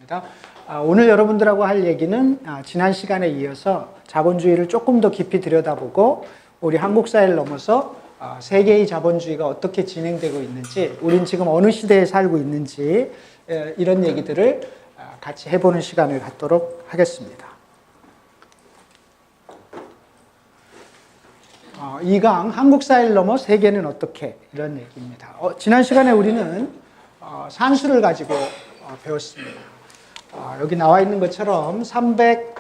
반갑습니다. 오늘 여러분들하고 할 얘기는 지난 시간에 이어서 자본주의를 조금 더 깊이 들여다보고 우리 한국 사회를 넘어서 세계의 자본주의가 어떻게 진행되고 있는지, 우린 지금 어느 시대에 살고 있는지 이런 얘기들을 같이 해보는 시간을 갖도록 하겠습니다. 2강 한국 사회를 넘어 세계는 어떻게, 이런 얘기입니다. 지난 시간에 우리는 산수를 가지고 배웠습니다. 여기 나와 있는 것처럼 300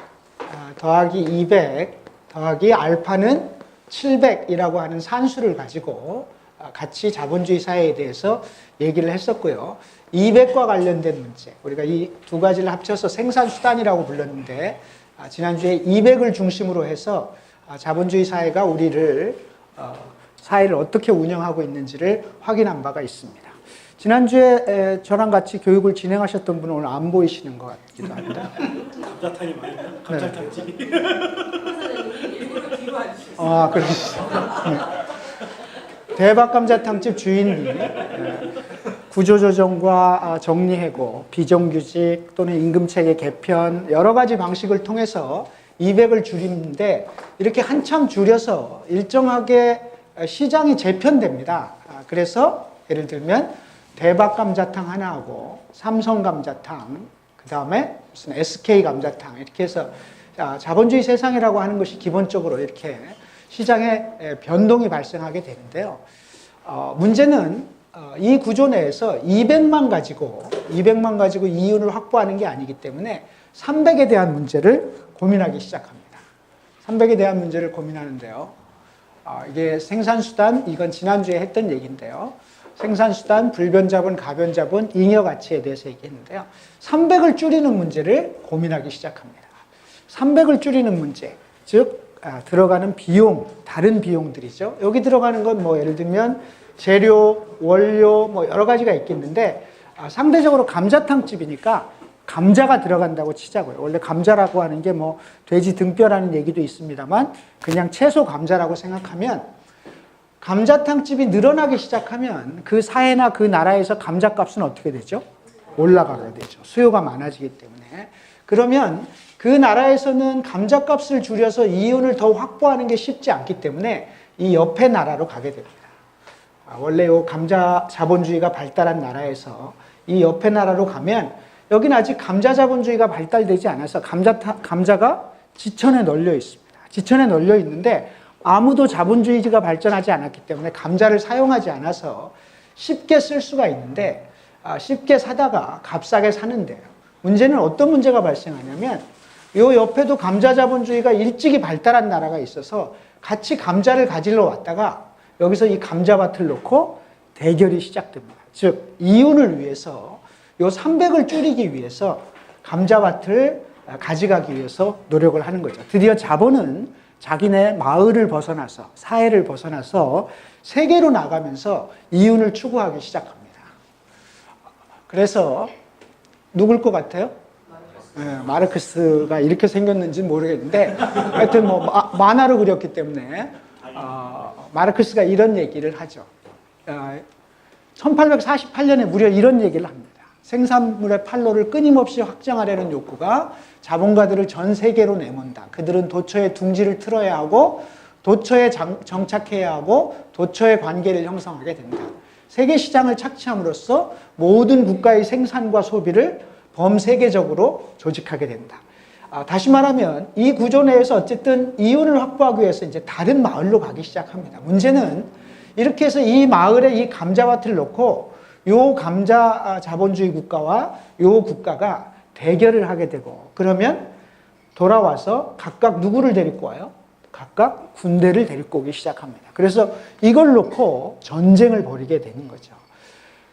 더하기 200 더하기 알파는 700이라고 하는 산수를 가지고 같이 자본주의 사회에 대해서 얘기를 했었고요. 200과 관련된 문제, 우리가 이 두 가지를 합쳐서 생산수단이라고 불렀는데, 지난주에 200을 중심으로 해서 자본주의 사회가 사회를 어떻게 운영하고 있는지를 확인한 바가 있습니다. 지난주에 저랑 같이 교육을 진행하셨던 분은 오늘 안 보이시는 것 같기도 합니다. 감자탕이 많이 감자탕집. 그렇습니다. 대박 감자탕집 주인이 구조조정과 정리해고, 비정규직 또는 임금체계 개편 여러 가지 방식을 통해서 200을 줄이는데, 이렇게 한참 줄여서 일정하게 시장이 재편됩니다. 그래서 예를 들면 대박 감자탕 하나하고 삼성 감자탕, 그 다음에 무슨 SK 감자탕, 이렇게 해서 자본주의 세상이라고 하는 것이 기본적으로 이렇게 시장에 변동이 발생하게 되는데요. 문제는 이 구조 내에서 200만 가지고 이윤을 확보하는 게 아니기 때문에 300에 대한 문제를 고민하기 시작합니다. 300에 대한 문제를 고민하는데요. 이게 생산수단, 이건 지난주에 했던 얘기인데요. 생산수단, 불변자본, 가변자본, 잉여가치에 대해서 얘기했는데요. 300을 줄이는 문제를 고민하기 시작합니다. 300을 줄이는 문제, 즉 들어가는 비용, 다른 비용들이죠. 여기 들어가는 건 예를 들면 재료, 원료 여러 가지가 있겠는데, 상대적으로 감자탕집이니까 감자가 들어간다고 치자고요. 원래 감자라고 하는 게 돼지 등뼈라는 얘기도 있습니다만, 그냥 채소 감자라고 생각하면, 감자탕집이 늘어나기 시작하면 그 사회나 그 나라에서 감자값은 어떻게 되죠? 올라가게 되죠. 수요가 많아지기 때문에. 그러면 그 나라에서는 감자값을 줄여서 이윤을 더 확보하는 게 쉽지 않기 때문에 이 옆에 나라로 가게 됩니다. 원래 이 감자 자본주의가 발달한 나라에서 이 옆에 나라로 가면, 여기는 아직 감자 자본주의가 발달되지 않아서 감자가 지천에 널려 있습니다. 지천에 널려 있는데 아무도 자본주의가 발전하지 않았기 때문에 감자를 사용하지 않아서 쉽게 쓸 수가 있는데, 쉽게 사다가 값싸게 사는데요. 문제는 어떤 문제가 발생하냐면, 이 옆에도 감자 자본주의가 일찍이 발달한 나라가 있어서 같이 감자를 가지러 왔다가 여기서 이 감자밭을 놓고 대결이 시작됩니다. 즉 이윤을 위해서, 이 300을 줄이기 위해서 감자밭을 가져가기 위해서 노력을 하는 거죠. 드디어 자본은 자기네 마을을 벗어나서, 사회를 벗어나서 세계로 나가면서 이윤을 추구하기 시작합니다. 그래서 누굴 것 같아요? 마르크스가 이렇게 생겼는지는 모르겠는데, 하여튼 만화로 그렸기 때문에 마르크스가 이런 얘기를 하죠. 1848년에 무려 이런 얘기를 합니다. 생산물의 판로를 끊임없이 확장하려는 욕구가 자본가들을 전 세계로 내몬다. 그들은 도처에 둥지를 틀어야 하고, 도처에 정착해야 하고, 도처의 관계를 형성하게 된다. 세계 시장을 착취함으로써 모든 국가의 생산과 소비를 범세계적으로 조직하게 된다. 다시 말하면 이 구조 내에서 어쨌든 이윤을 확보하기 위해서 이제 다른 마을로 가기 시작합니다. 문제는 이렇게 해서 이 마을에 이 감자밭을 놓고 요 감자 자본주의 국가와 요 국가가 대결을 하게 되고, 그러면 돌아와서 각각 누구를 데리고 와요? 각각 군대를 데리고 오기 시작합니다. 그래서 이걸 놓고 전쟁을 벌이게 되는 거죠.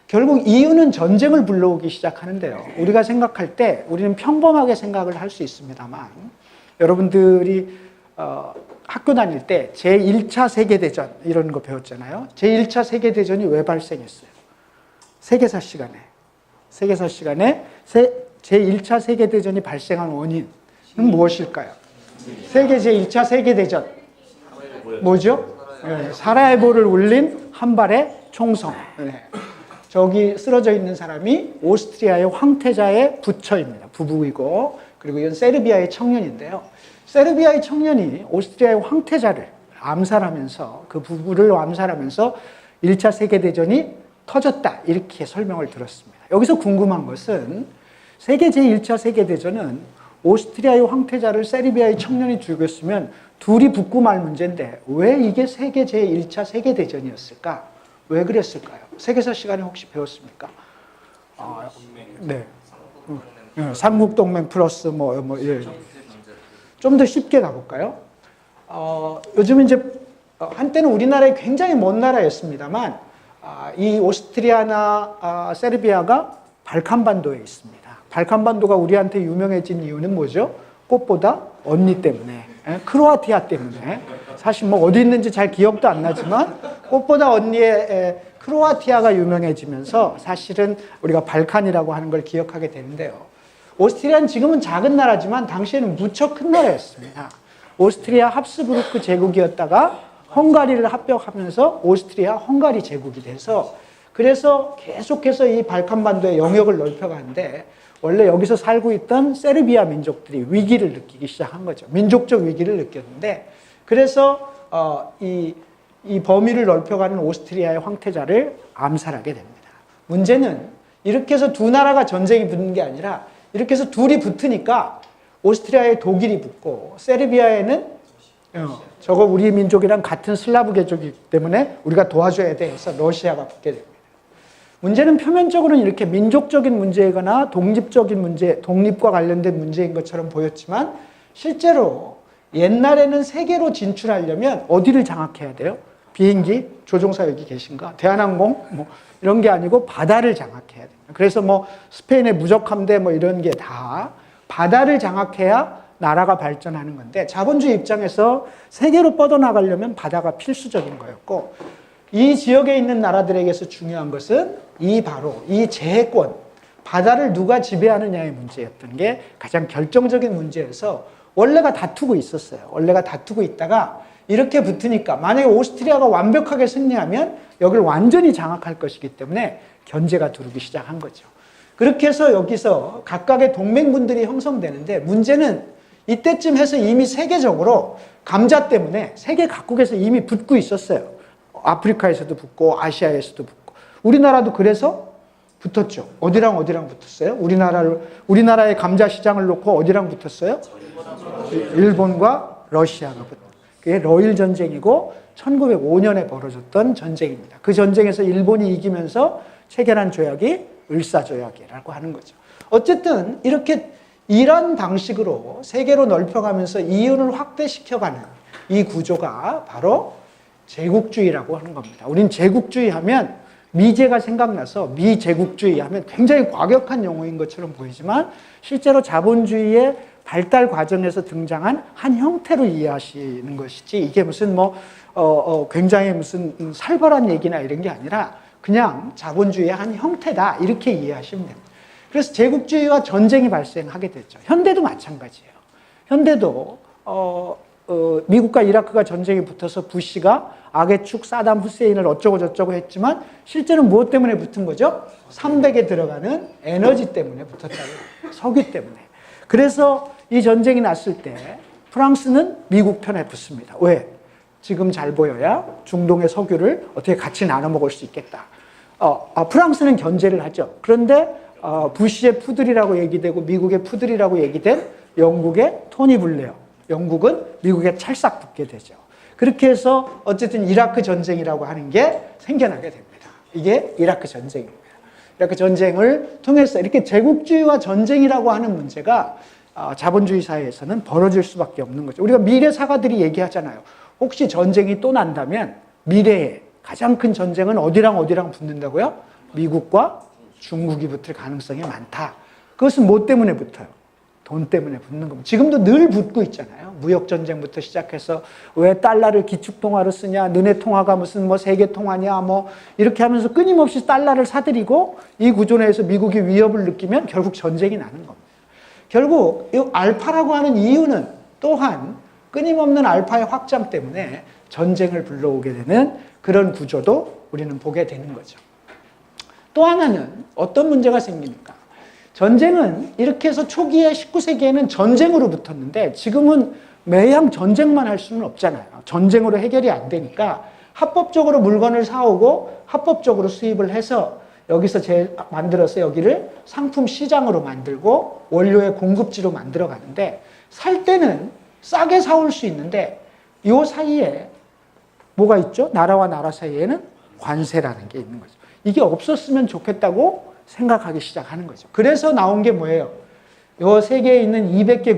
결국 이유는 전쟁을 불러오기 시작하는데요. 우리가 생각할 때 우리는 평범하게 생각을 할 수 있습니다만, 여러분들이 학교 다닐 때 제1차 세계대전 이런 거 배웠잖아요. 제1차 세계대전이 왜 발생했어요? 세계사 시간에 제1차 세계대전이 발생한 원인은 무엇일까요? 세계 제1차 세계대전 뭐죠? 사라예보를 울린 한 발의 총성. 저기 쓰러져 있는 사람이 오스트리아의 황태자의 부처입니다. 부부이고, 그리고 이건 세르비아의 청년인데요. 세르비아의 청년이 오스트리아의 황태자를 암살하면서, 그 부부를 암살하면서 1차 세계대전이 터졌다, 이렇게 설명을 들었습니다. 여기서 궁금한 것은 세계 제1차 세계대전은 오스트리아의 황태자를 세르비아의 청년이 죽였으면 둘이 붙고 말 문제인데 왜 이게 세계 제1차 세계대전이었을까? 왜 그랬을까요? 세계사 시간에 혹시 배웠습니까? 네. 삼국동맹 플러스 예. 좀 더 쉽게 가볼까요? 요즘 이제 한때는 우리나라에 굉장히 먼 나라였습니다만 이 오스트리아나 세르비아가 발칸반도에 있습니다. 발칸반도가 우리한테 유명해진 이유는 뭐죠? 꽃보다 언니 때문에, 크로아티아 때문에. 사실 뭐 어디 있는지 잘 기억도 안 나지만 꽃보다 언니의 크로아티아가 유명해지면서 사실은 우리가 발칸이라고 하는 걸 기억하게 되는데요. 오스트리아는 지금은 작은 나라지만 당시에는 무척 큰 나라였습니다. 오스트리아 합스부르크 제국이었다가 헝가리를 합병하면서 오스트리아 헝가리 제국이 돼서, 그래서 계속해서 이 발칸반도의 영역을 넓혀가는데 원래 여기서 살고 있던 세르비아 민족들이 위기를 느끼기 시작한 거죠. 민족적 위기를 느꼈는데, 그래서 이 범위를 넓혀가는 오스트리아의 황태자를 암살하게 됩니다. 문제는 이렇게 해서 두 나라가 전쟁이 붙는 게 아니라 이렇게 해서 둘이 붙으니까 오스트리아에 독일이 붙고 세르비아에는 저거 우리 민족이랑 같은 슬라브 개족이기 때문에 우리가 도와줘야 돼 해서 러시아가 붙게 됩니다. 문제는 표면적으로는 이렇게 민족적인 문제이거나 독립적인 문제, 독립과 관련된 문제인 것처럼 보였지만 실제로 옛날에는 세계로 진출하려면 어디를 장악해야 돼요? 비행기, 조종사 여기 계신가? 대한항공? 뭐 이런 게 아니고 바다를 장악해야 돼요. 그래서 뭐 스페인의 무적함대 뭐 이런 게 다 바다를 장악해야 나라가 발전하는 건데, 자본주의 입장에서 세계로 뻗어나가려면 바다가 필수적인 거였고, 이 지역에 있는 나라들에게서 중요한 것은 바로 이 제해권, 바다를 누가 지배하느냐의 문제였던 게 가장 결정적인 문제여서 원래가 다투고 있었어요. 원래가 다투고 있다가 이렇게 붙으니까 만약에 오스트리아가 완벽하게 승리하면 여기를 완전히 장악할 것이기 때문에 견제가 두르기 시작한 거죠. 그렇게 해서 여기서 각각의 동맹군들이 형성되는데, 문제는 이때쯤 해서 이미 세계적으로 감자 때문에 세계 각국에서 이미 붙고 있었어요. 아프리카에서도 붙고 아시아에서도 붙고, 우리나라도 그래서 붙었죠. 어디랑 붙었어요? 우리나라의 감자 시장을 놓고 어디랑 붙었어요? 일본과 러시아가 붙었어요. 그게 러일 전쟁이고 1905년에 벌어졌던 전쟁입니다. 그 전쟁에서 일본이 이기면서 체결한 조약이 을사조약이라고 하는 거죠. 어쨌든 이렇게 이런 방식으로 세계로 넓혀가면서 이윤을 확대시켜가는 이 구조가 바로 제국주의라고 하는 겁니다. 우린 제국주의 하면 미제가 생각나서 미제국주의 하면 굉장히 과격한 용어인 것처럼 보이지만 실제로 자본주의의 발달 과정에서 등장한 한 형태로 이해하시는 것이지, 이게 무슨 굉장히 무슨 살벌한 얘기나 이런 게 아니라 그냥 자본주의의 한 형태다, 이렇게 이해하시면 됩니다. 그래서 제국주의와 전쟁이 발생하게 됐죠. 현대도 마찬가지예요. 현대도 미국과 이라크가 전쟁이 붙어서 부시가 악의 축 사담 후세인을 어쩌고 저쩌고 했지만 실제로 무엇 때문에 붙은 거죠? 300에 들어가는 에너지 때문에 붙었다고 해요. 석유 때문에. 그래서 이 전쟁이 났을 때 프랑스는 미국 편에 붙습니다. 왜? 지금 잘 보여야 중동의 석유를 어떻게 같이 나눠 먹을 수 있겠다. 프랑스는 견제를 하죠. 그런데 부시의 푸들이라고 얘기되고 미국의 푸들이라고 얘기된 영국의 토니 블레어, 영국은 미국에 찰싹 붙게 되죠. 그렇게 해서 어쨌든 이라크 전쟁이라고 하는 게 생겨나게 됩니다. 이게 이라크 전쟁입니다. 이라크 전쟁을 통해서 이렇게 제국주의와 전쟁이라고 하는 문제가 자본주의 사회에서는 벌어질 수밖에 없는 거죠. 우리가 미래 사가들이 얘기하잖아요. 혹시 전쟁이 또 난다면 미래에 가장 큰 전쟁은 어디랑 붙는다고요? 미국과 중국이 붙을 가능성이 많다. 그것은 뭐 때문에 붙어요? 돈 때문에 붙는 겁니다. 지금도 늘 붙고 있잖아요. 무역전쟁부터 시작해서 왜 달러를 기축통화로 쓰냐, 너네 통화가 무슨 세계통화냐, 이렇게 하면서 끊임없이 달러를 사들이고 이 구조 내에서 미국이 위협을 느끼면 결국 전쟁이 나는 겁니다. 결국 이 알파라고 하는 이유는 또한 끊임없는 알파의 확장 때문에 전쟁을 불러오게 되는 그런 구조도 우리는 보게 되는 거죠. 또 하나는 어떤 문제가 생깁니까? 전쟁은 이렇게 해서 초기에 19세기에는 전쟁으로 붙었는데 지금은 매양 전쟁만 할 수는 없잖아요. 전쟁으로 해결이 안 되니까 합법적으로 물건을 사오고 합법적으로 수입을 해서 여기서 만들어서 여기를 상품 시장으로 만들고 원료의 공급지로 만들어 가는데 살 때는 싸게 사올 수 있는데 이 사이에 뭐가 있죠? 나라와 나라 사이에는 관세라는 게 있는 거죠. 이게 없었으면 좋겠다고 생각하기 시작하는 거죠. 그래서 나온 게 뭐예요? 이 세계에 있는 200개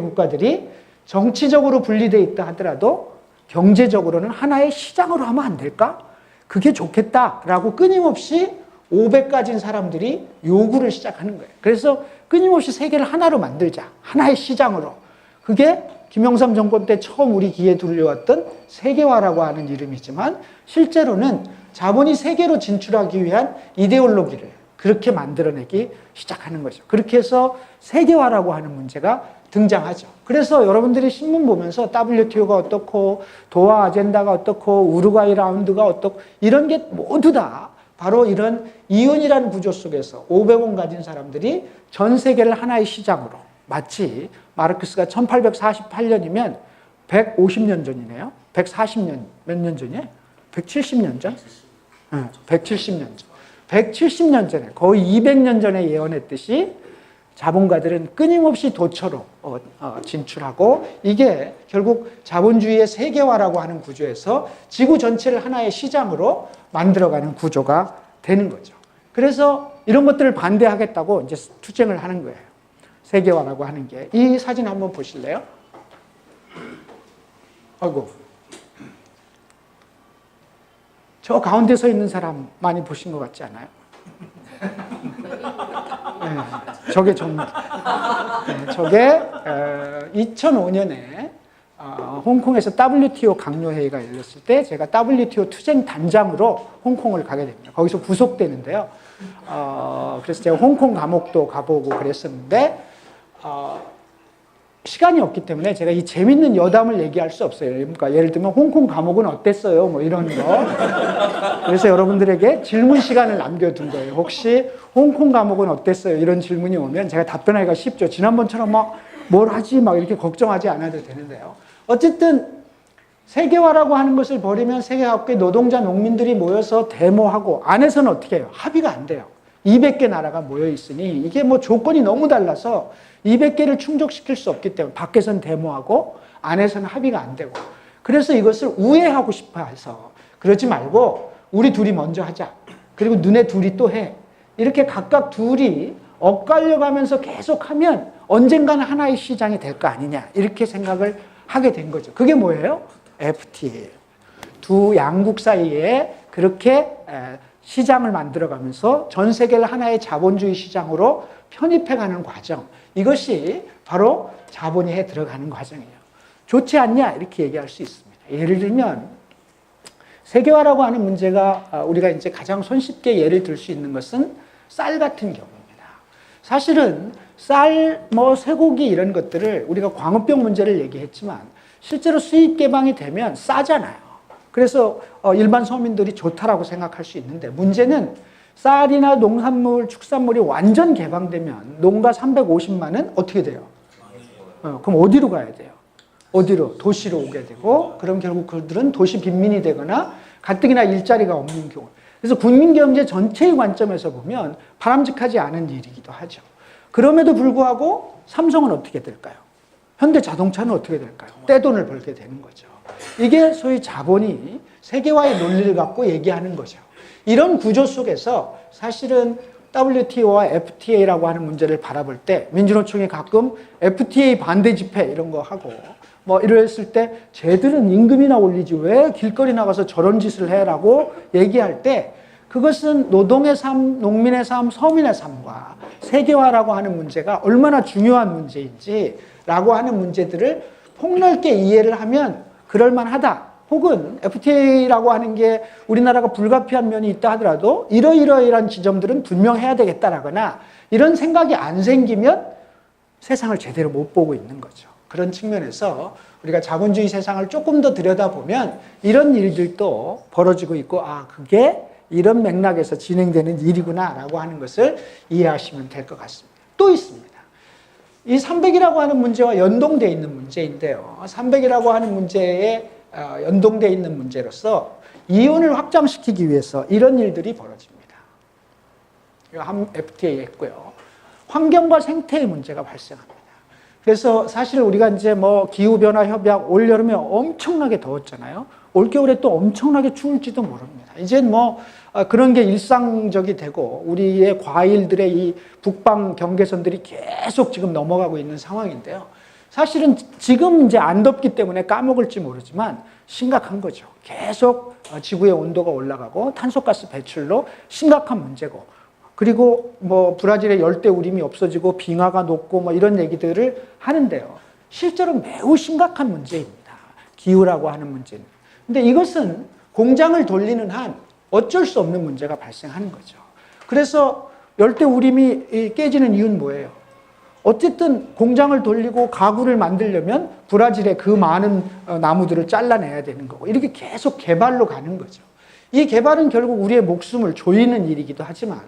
국가들이 정치적으로 분리되어 있다 하더라도 경제적으로는 하나의 시장으로 하면 안 될까? 그게 좋겠다라고 끊임없이 500가진 사람들이 요구를 시작하는 거예요. 그래서 끊임없이 세계를 하나로 만들자. 하나의 시장으로. 그게 김영삼 정권 때 처음 우리 귀에 들려왔던 세계화라고 하는 이름이지만 실제로는 자본이 세계로 진출하기 위한 이데올로기를 그렇게 만들어내기 시작하는 거죠. 그렇게 해서 세계화라고 하는 문제가 등장하죠. 그래서 여러분들이 신문 보면서 WTO가 어떻고 도하 아젠다가 어떻고 우루과이 라운드가 어떻고 이런 게 모두 다 바로 이런 이윤이라는 구조 속에서 500원 가진 사람들이 전 세계를 하나의 시장으로 마치 마르크스가 1848년이면 150년 전이네요. 140년 몇 년 전이에요? 170년 전? 170년 전. 170년 전에 거의 200년 전에 예언했듯이 자본가들은 끊임없이 도처로 진출하고 이게 결국 자본주의의 세계화라고 하는 구조에서 지구 전체를 하나의 시장으로 만들어가는 구조가 되는 거죠. 그래서 이런 것들을 반대하겠다고 이제 투쟁을 하는 거예요. 세계화라고 하는 게. 이 사진 한번 보실래요? 아이고. 저 가운데 서 있는 사람 많이 보신 것 같지 않아요? 네, 저게 전부. 네, 저게 2005년에 홍콩에서 WTO 강요회의가 열렸을 때 제가 WTO 투쟁 단장으로 홍콩을 가게 됩니다. 거기서 부속되는데요. 그래서 제가 홍콩 감옥도 가보고 그랬었는데 시간이 없기 때문에 제가 이 재밌는 여담을 얘기할 수 없어요. 그러니까 예를 들면 홍콩 감옥은 어땠어요? 뭐 이런 거. 그래서 여러분들에게 질문 시간을 남겨둔 거예요. 혹시 홍콩 감옥은 어땠어요? 이런 질문이 오면 제가 답변하기가 쉽죠. 지난번처럼 막 뭘 하지? 막 이렇게 걱정하지 않아도 되는데요. 어쨌든 세계화라고 하는 것을 버리면 세계 각국의 노동자, 농민들이 모여서 데모하고 안에서는 어떻게 해요? 합의가 안 돼요. 200개 나라가 모여 있으니 이게 뭐 조건이 너무 달라서 200개를 충족시킬 수 없기 때문에 밖에서는 데모하고 안에서는 합의가 안 되고 그래서 이것을 우회하고 싶어 해서 그러지 말고 우리 둘이 먼저 하자. 그리고 너네 둘이 또 해. 이렇게 각각 둘이 엇갈려 가면서 계속하면 언젠가는 하나의 시장이 될 거 아니냐 이렇게 생각을 하게 된 거죠. 그게 뭐예요? FTA. 두 양국 사이에 그렇게 시장을 만들어가면서 전 세계를 하나의 자본주의 시장으로 편입해가는 과정. 이것이 바로 자본주의에 들어가는 과정이에요. 좋지 않냐? 이렇게 얘기할 수 있습니다. 예를 들면 세계화라고 하는 문제가 우리가 이제 가장 손쉽게 예를 들 수 있는 것은 쌀 같은 경우입니다. 사실은 쌀, 쇠고기 이런 것들을 우리가 광우병 문제를 얘기했지만 실제로 수입 개방이 되면 싸잖아요. 그래서 일반 서민들이 좋다라고 생각할 수 있는데 문제는 쌀이나 농산물, 축산물이 완전 개방되면 농가 350만은 어떻게 돼요? 그럼 어디로 가야 돼요? 어디로? 도시로 오게 되고 그럼 결국 그들은 도시 빈민이 되거나 가뜩이나 일자리가 없는 경우. 그래서 국민경제 전체의 관점에서 보면 바람직하지 않은 일이기도 하죠. 그럼에도 불구하고 삼성은 어떻게 될까요? 현대자동차는 어떻게 될까요? 떼돈을 벌게 되는 거죠. 이게 소위 자본이 세계화의 논리를 갖고 얘기하는 거죠. 이런 구조 속에서 사실은 WTO와 FTA라고 하는 문제를 바라볼 때 민주노총이 가끔 FTA 반대 집회 이런 거 하고 뭐 이랬을 때 쟤들은 임금이나 올리지 왜 길거리 나가서 저런 짓을 해라고 얘기할 때 그것은 노동의 삶, 농민의 삶, 서민의 삶과 세계화라고 하는 문제가 얼마나 중요한 문제인지 라고 하는 문제들을 폭넓게 이해를 하면 그럴만하다. 혹은 FTA라고 하는 게 우리나라가 불가피한 면이 있다 하더라도 이러이러이러한 지점들은 분명해야 되겠다라거나 이런 생각이 안 생기면 세상을 제대로 못 보고 있는 거죠. 그런 측면에서 우리가 자본주의 세상을 조금 더 들여다보면 이런 일들도 벌어지고 있고 그게 이런 맥락에서 진행되는 일이구나라고 하는 것을 이해하시면 될 것 같습니다. 또 있습니다. 이 300이라고 하는 문제와 연동되어 있는 문제인데요. 300이라고 하는 문제에 연동되어 있는 문제로서 이윤을 확장시키기 위해서 이런 일들이 벌어집니다. FTA 했고요. 환경과 생태의 문제가 발생합니다. 그래서 사실 우리가 이제 뭐 기후변화 협약 올 여름에 엄청나게 더웠잖아요. 올 겨울에 또 엄청나게 추울지도 모릅니다. 이제 뭐 그런 게 일상적이 되고 우리의 과일들의 이 북방 경계선들이 계속 지금 넘어가고 있는 상황인데요. 사실은 지금 이제 안 덥기 때문에 까먹을지 모르지만 심각한 거죠. 계속 지구의 온도가 올라가고 탄소가스 배출로 심각한 문제고, 그리고 뭐 브라질의 열대우림이 없어지고 빙하가 녹고 뭐 이런 얘기들을 하는데요. 실제로 매우 심각한 문제입니다. 기후라고 하는 문제는. 근데 이것은 공장을 돌리는 한 어쩔 수 없는 문제가 발생하는 거죠. 그래서 열대우림이 깨지는 이유는 뭐예요? 어쨌든 공장을 돌리고 가구를 만들려면 브라질의 그 많은 나무들을 잘라내야 되는 거고, 이렇게 계속 개발로 가는 거죠. 이 개발은 결국 우리의 목숨을 조이는 일이기도 하지만,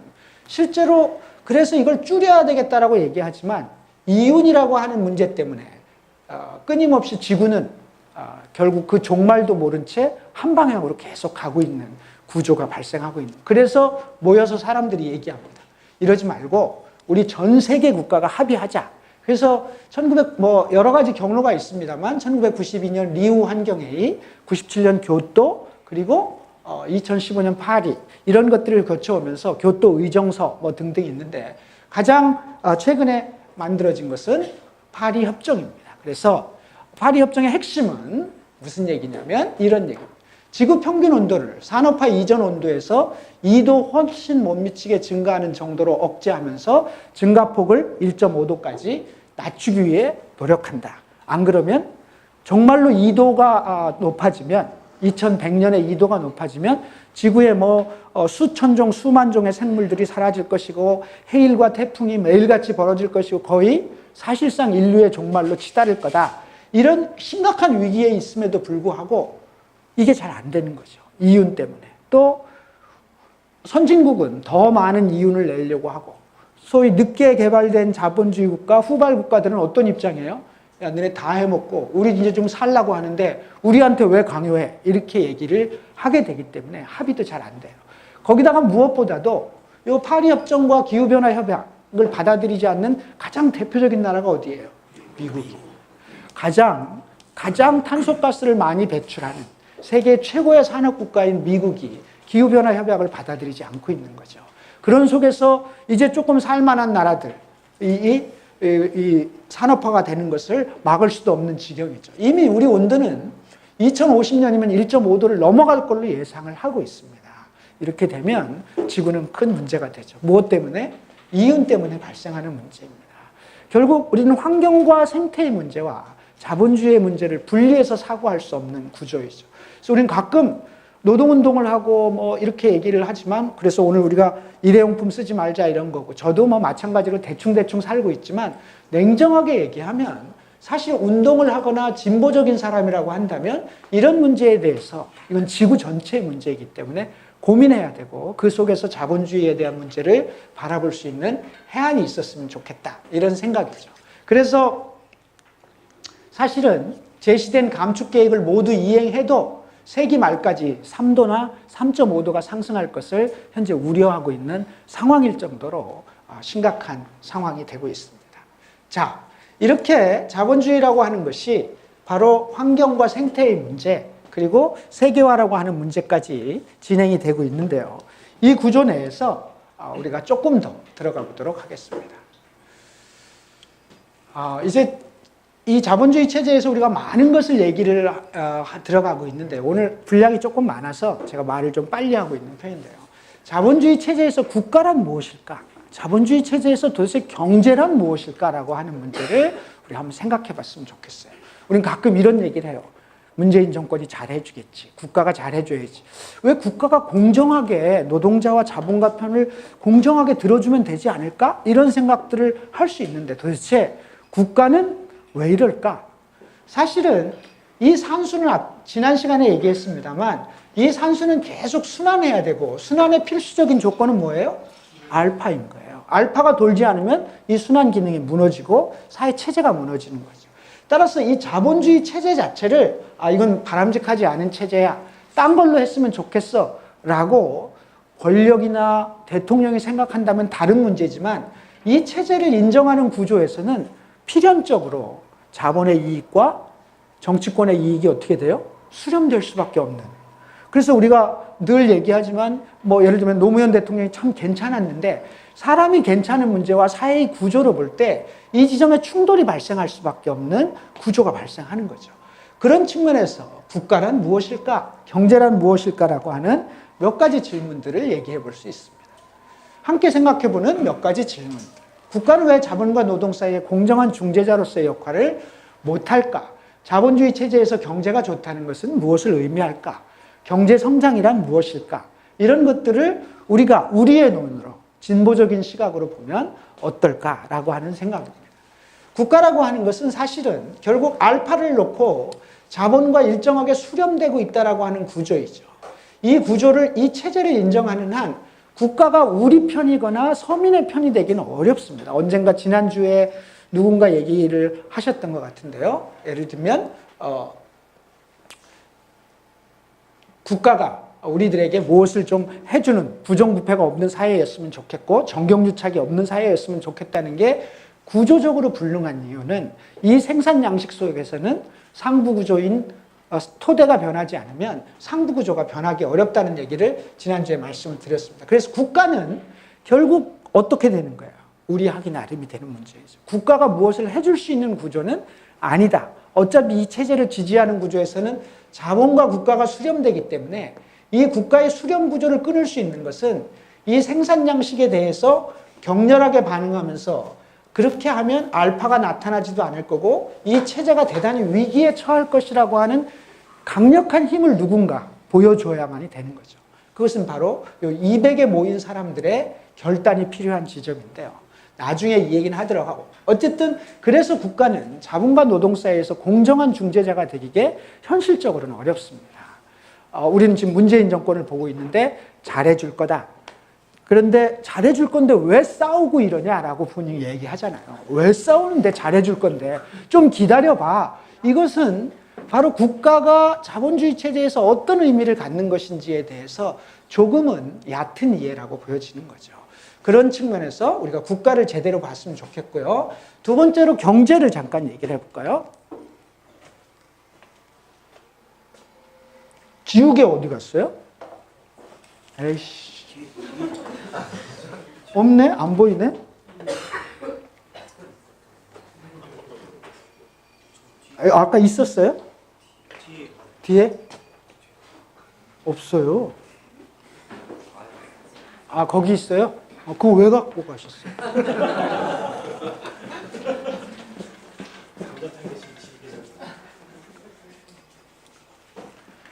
실제로 그래서 이걸 줄여야 되겠다라고 얘기하지만 이윤이라고 하는 문제 때문에 끊임없이 지구는 결국 그 종말도 모른 채 한 방향으로 계속 가고 있는 구조가 발생하고 있는. 그래서 모여서 사람들이 얘기합니다. 이러지 말고 우리 전 세계 국가가 합의하자. 그래서 뭐 여러 가지 경로가 있습니다만 1992년 리우 환경회의, 97년 교토, 그리고 2015년 파리, 이런 것들을 거쳐오면서 교토 의정서 뭐 등등이 있는데, 가장 최근에 만들어진 것은 파리 협정입니다. 그래서 파리 협정의 핵심은 무슨 얘기냐면 이런 얘기입니다. 지구 평균 온도를 산업화 이전 온도에서 2도 훨씬 못 미치게 증가하는 정도로 억제하면서 증가폭을 1.5도까지 낮추기 위해 노력한다. 안 그러면 정말로 2도가 높아지면, 2100년에 2도가 높아지면 지구에 뭐 수천 종, 수만 종의 생물들이 사라질 것이고, 해일과 태풍이 매일같이 벌어질 것이고, 거의 사실상 인류의 종말로 치달을 거다. 이런 심각한 위기에 있음에도 불구하고 이게 잘 안 되는 거죠. 이윤 때문에. 또 선진국은 더 많은 이윤을 내려고 하고, 소위 늦게 개발된 자본주의 국가, 후발 국가들은 어떤 입장이에요? 야, 너네 다 해먹고 우리 이제 좀 살라고 하는데 우리한테 왜 강요해? 이렇게 얘기를 하게 되기 때문에 합의도 잘 안 돼요. 거기다가 무엇보다도 이 파리 협정과 기후변화 협약을 받아들이지 않는 가장 대표적인 나라가 어디예요? 미국이에요. 가장 탄소가스를 많이 배출하는 세계 최고의 산업국가인 미국이 기후변화 협약을 받아들이지 않고 있는 거죠. 그런 속에서 이제 조금 살만한 나라들, 이 산업화가 되는 것을 막을 수도 없는 지경이죠. 이미 우리 온도는 2050년이면 1.5도를 넘어갈 걸로 예상을 하고 있습니다. 이렇게 되면 지구는 큰 문제가 되죠. 무엇 때문에? 이윤 때문에 발생하는 문제입니다. 결국 우리는 환경과 생태의 문제와 자본주의의 문제를 분리해서 사고할 수 없는 구조이죠. 그래서 우리는 가끔 노동운동을 하고 뭐 이렇게 얘기를 하지만, 그래서 오늘 우리가 일회용품 쓰지 말자 이런 거고, 저도 뭐 마찬가지로 대충 살고 있지만, 냉정하게 얘기하면 사실 운동을 하거나 진보적인 사람이라고 한다면 이런 문제에 대해서, 이건 지구 전체의 문제이기 때문에 고민해야 되고, 그 속에서 자본주의에 대한 문제를 바라볼 수 있는 해안이 있었으면 좋겠다, 이런 생각이죠. 그래서 사실은 제시된 감축 계획을 모두 이행해도 세기 말까지 3도나 3.5도가 상승할 것을 현재 우려하고 있는 상황일 정도로 심각한 상황이 되고 있습니다. 자, 이렇게 자본주의라고 하는 것이 바로 환경과 생태의 문제, 그리고 세계화라고 하는 문제까지 진행이 되고 있는데요. 이 구조 내에서 우리가 조금 더 들어가 보도록 하겠습니다. 이제 이 자본주의 체제에서 우리가 많은 것을 얘기를 들어가고 있는데, 오늘 분량이 조금 많아서 제가 말을 좀 빨리 하고 있는 편인데요. 자본주의 체제에서 국가란 무엇일까? 자본주의 체제에서 도대체 경제란 무엇일까라고 하는 문제를 우리 한번 생각해 봤으면 좋겠어요. 우리는 가끔 이런 얘기를 해요. 문재인 정권이 잘해주겠지. 국가가 잘해줘야지. 왜 국가가 공정하게 노동자와 자본가 편을 공정하게 들어주면 되지 않을까? 이런 생각들을 할 수 있는데, 도대체 국가는 왜 이럴까? 사실은 이 산수는 지난 시간에 얘기했습니다만, 이 산수는 계속 순환해야 되고 순환의 필수적인 조건은 뭐예요? 알파인 거예요. 알파가 돌지 않으면 이 순환 기능이 무너지고 사회 체제가 무너지는 거죠. 따라서 이 자본주의 체제 자체를 이건 바람직하지 않은 체제야. 딴 걸로 했으면 좋겠어. 라고 권력이나 대통령이 생각한다면 다른 문제지만 이 체제를 인정하는 구조에서는 필연적으로 자본의 이익과 정치권의 이익이 어떻게 돼요? 수렴될 수밖에 없는. 그래서 우리가 늘 얘기하지만 예를 들면 노무현 대통령이 참 괜찮았는데 사람이 괜찮은 문제와 사회의 구조로 볼 때 이 지점에 충돌이 발생할 수밖에 없는 구조가 발생하는 거죠. 그런 측면에서 국가란 무엇일까? 경제란 무엇일까라고 하는 몇 가지 질문들을 얘기해 볼 수 있습니다. 함께 생각해 보는 몇 가지 질문들. 국가는 왜 자본과 노동 사이의 공정한 중재자로서의 역할을 못할까? 자본주의 체제에서 경제가 좋다는 것은 무엇을 의미할까? 경제 성장이란 무엇일까? 이런 것들을 우리가 우리의 눈으로 진보적인 시각으로 보면 어떨까라고 하는 생각입니다. 국가라고 하는 것은 사실은 결국 알파를 놓고 자본과 일정하게 수렴되고 있다라고 하는 구조이죠. 이 구조를, 이 체제를 인정하는 한 국가가 우리 편이거나 서민의 편이 되기는 어렵습니다. 언젠가 지난주에 누군가 얘기를 하셨던 것 같은데요. 예를 들면 국가가 우리들에게 무엇을 좀 해주는 부정부패가 없는 사회였으면 좋겠고 정경유착이 없는 사회였으면 좋겠다는 게 구조적으로 불능한 이유는 이 생산 양식 속에서는 상부구조인 토대가 변하지 않으면 상부구조가 변하기 어렵다는 얘기를 지난주에 말씀을 드렸습니다. 그래서 국가는 결국 어떻게 되는 거예요? 우리 하기 나름이 되는 문제이죠. 국가가 무엇을 해줄 수 있는 구조는 아니다. 어차피 이 체제를 지지하는 구조에서는 자본과 국가가 수렴되기 때문에 이 국가의 수렴 구조를 끊을 수 있는 것은 이 생산 양식에 대해서 격렬하게 반응하면서 그렇게 하면 알파가 나타나지도 않을 거고 이 체제가 대단히 위기에 처할 것이라고 하는 강력한 힘을 누군가 보여줘야만이 되는 거죠. 그것은 바로 200에 모인 사람들의 결단이 필요한 지점인데요. 나중에 이 얘기는 하도록 하고 어쨌든 그래서 국가는 자본과 노동 사이에서 공정한 중재자가 되기에 현실적으로는 어렵습니다. 우리는 지금 문재인 정권을 보고 있는데 잘해줄 거다. 그런데 잘해줄 건데 왜 싸우고 이러냐라고 본인이 얘기하잖아요. 왜 싸우는데 잘해줄 건데 좀 기다려봐. 이것은 바로 국가가 자본주의 체제에서 어떤 의미를 갖는 것인지에 대해서 조금은 얕은 이해라고 보여지는 거죠. 그런 측면에서 우리가 국가를 제대로 봤으면 좋겠고요. 두 번째로 경제를 잠깐 얘기를 해볼까요? 지우개 어디 갔어요? 에이씨. 없네? 안 보이네? 아까 있었어요? 뒤에? 없어요. 거기 있어요? 그거 왜 갖고 가셨어요?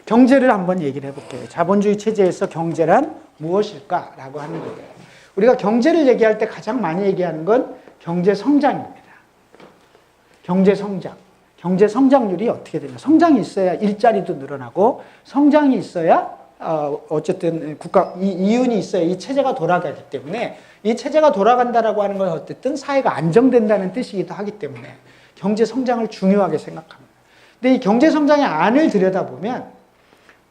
경제를 한번 얘기를 해볼게요. 자본주의 체제에서 경제란 무엇일까라고 하는 거예요. 우리가 경제를 얘기할 때 가장 많이 얘기하는 건 경제 성장입니다. 경제 성장. 경제 성장률이 어떻게 되냐. 성장이 있어야 일자리도 늘어나고 성장이 있어야 어쨌든 이윤이 있어야 이 체제가 돌아가기 때문에 이 체제가 돌아간다라고 하는 건 어쨌든 사회가 안정된다는 뜻이기도 하기 때문에 경제 성장을 중요하게 생각합니다. 근데 이 경제 성장의 안을 들여다보면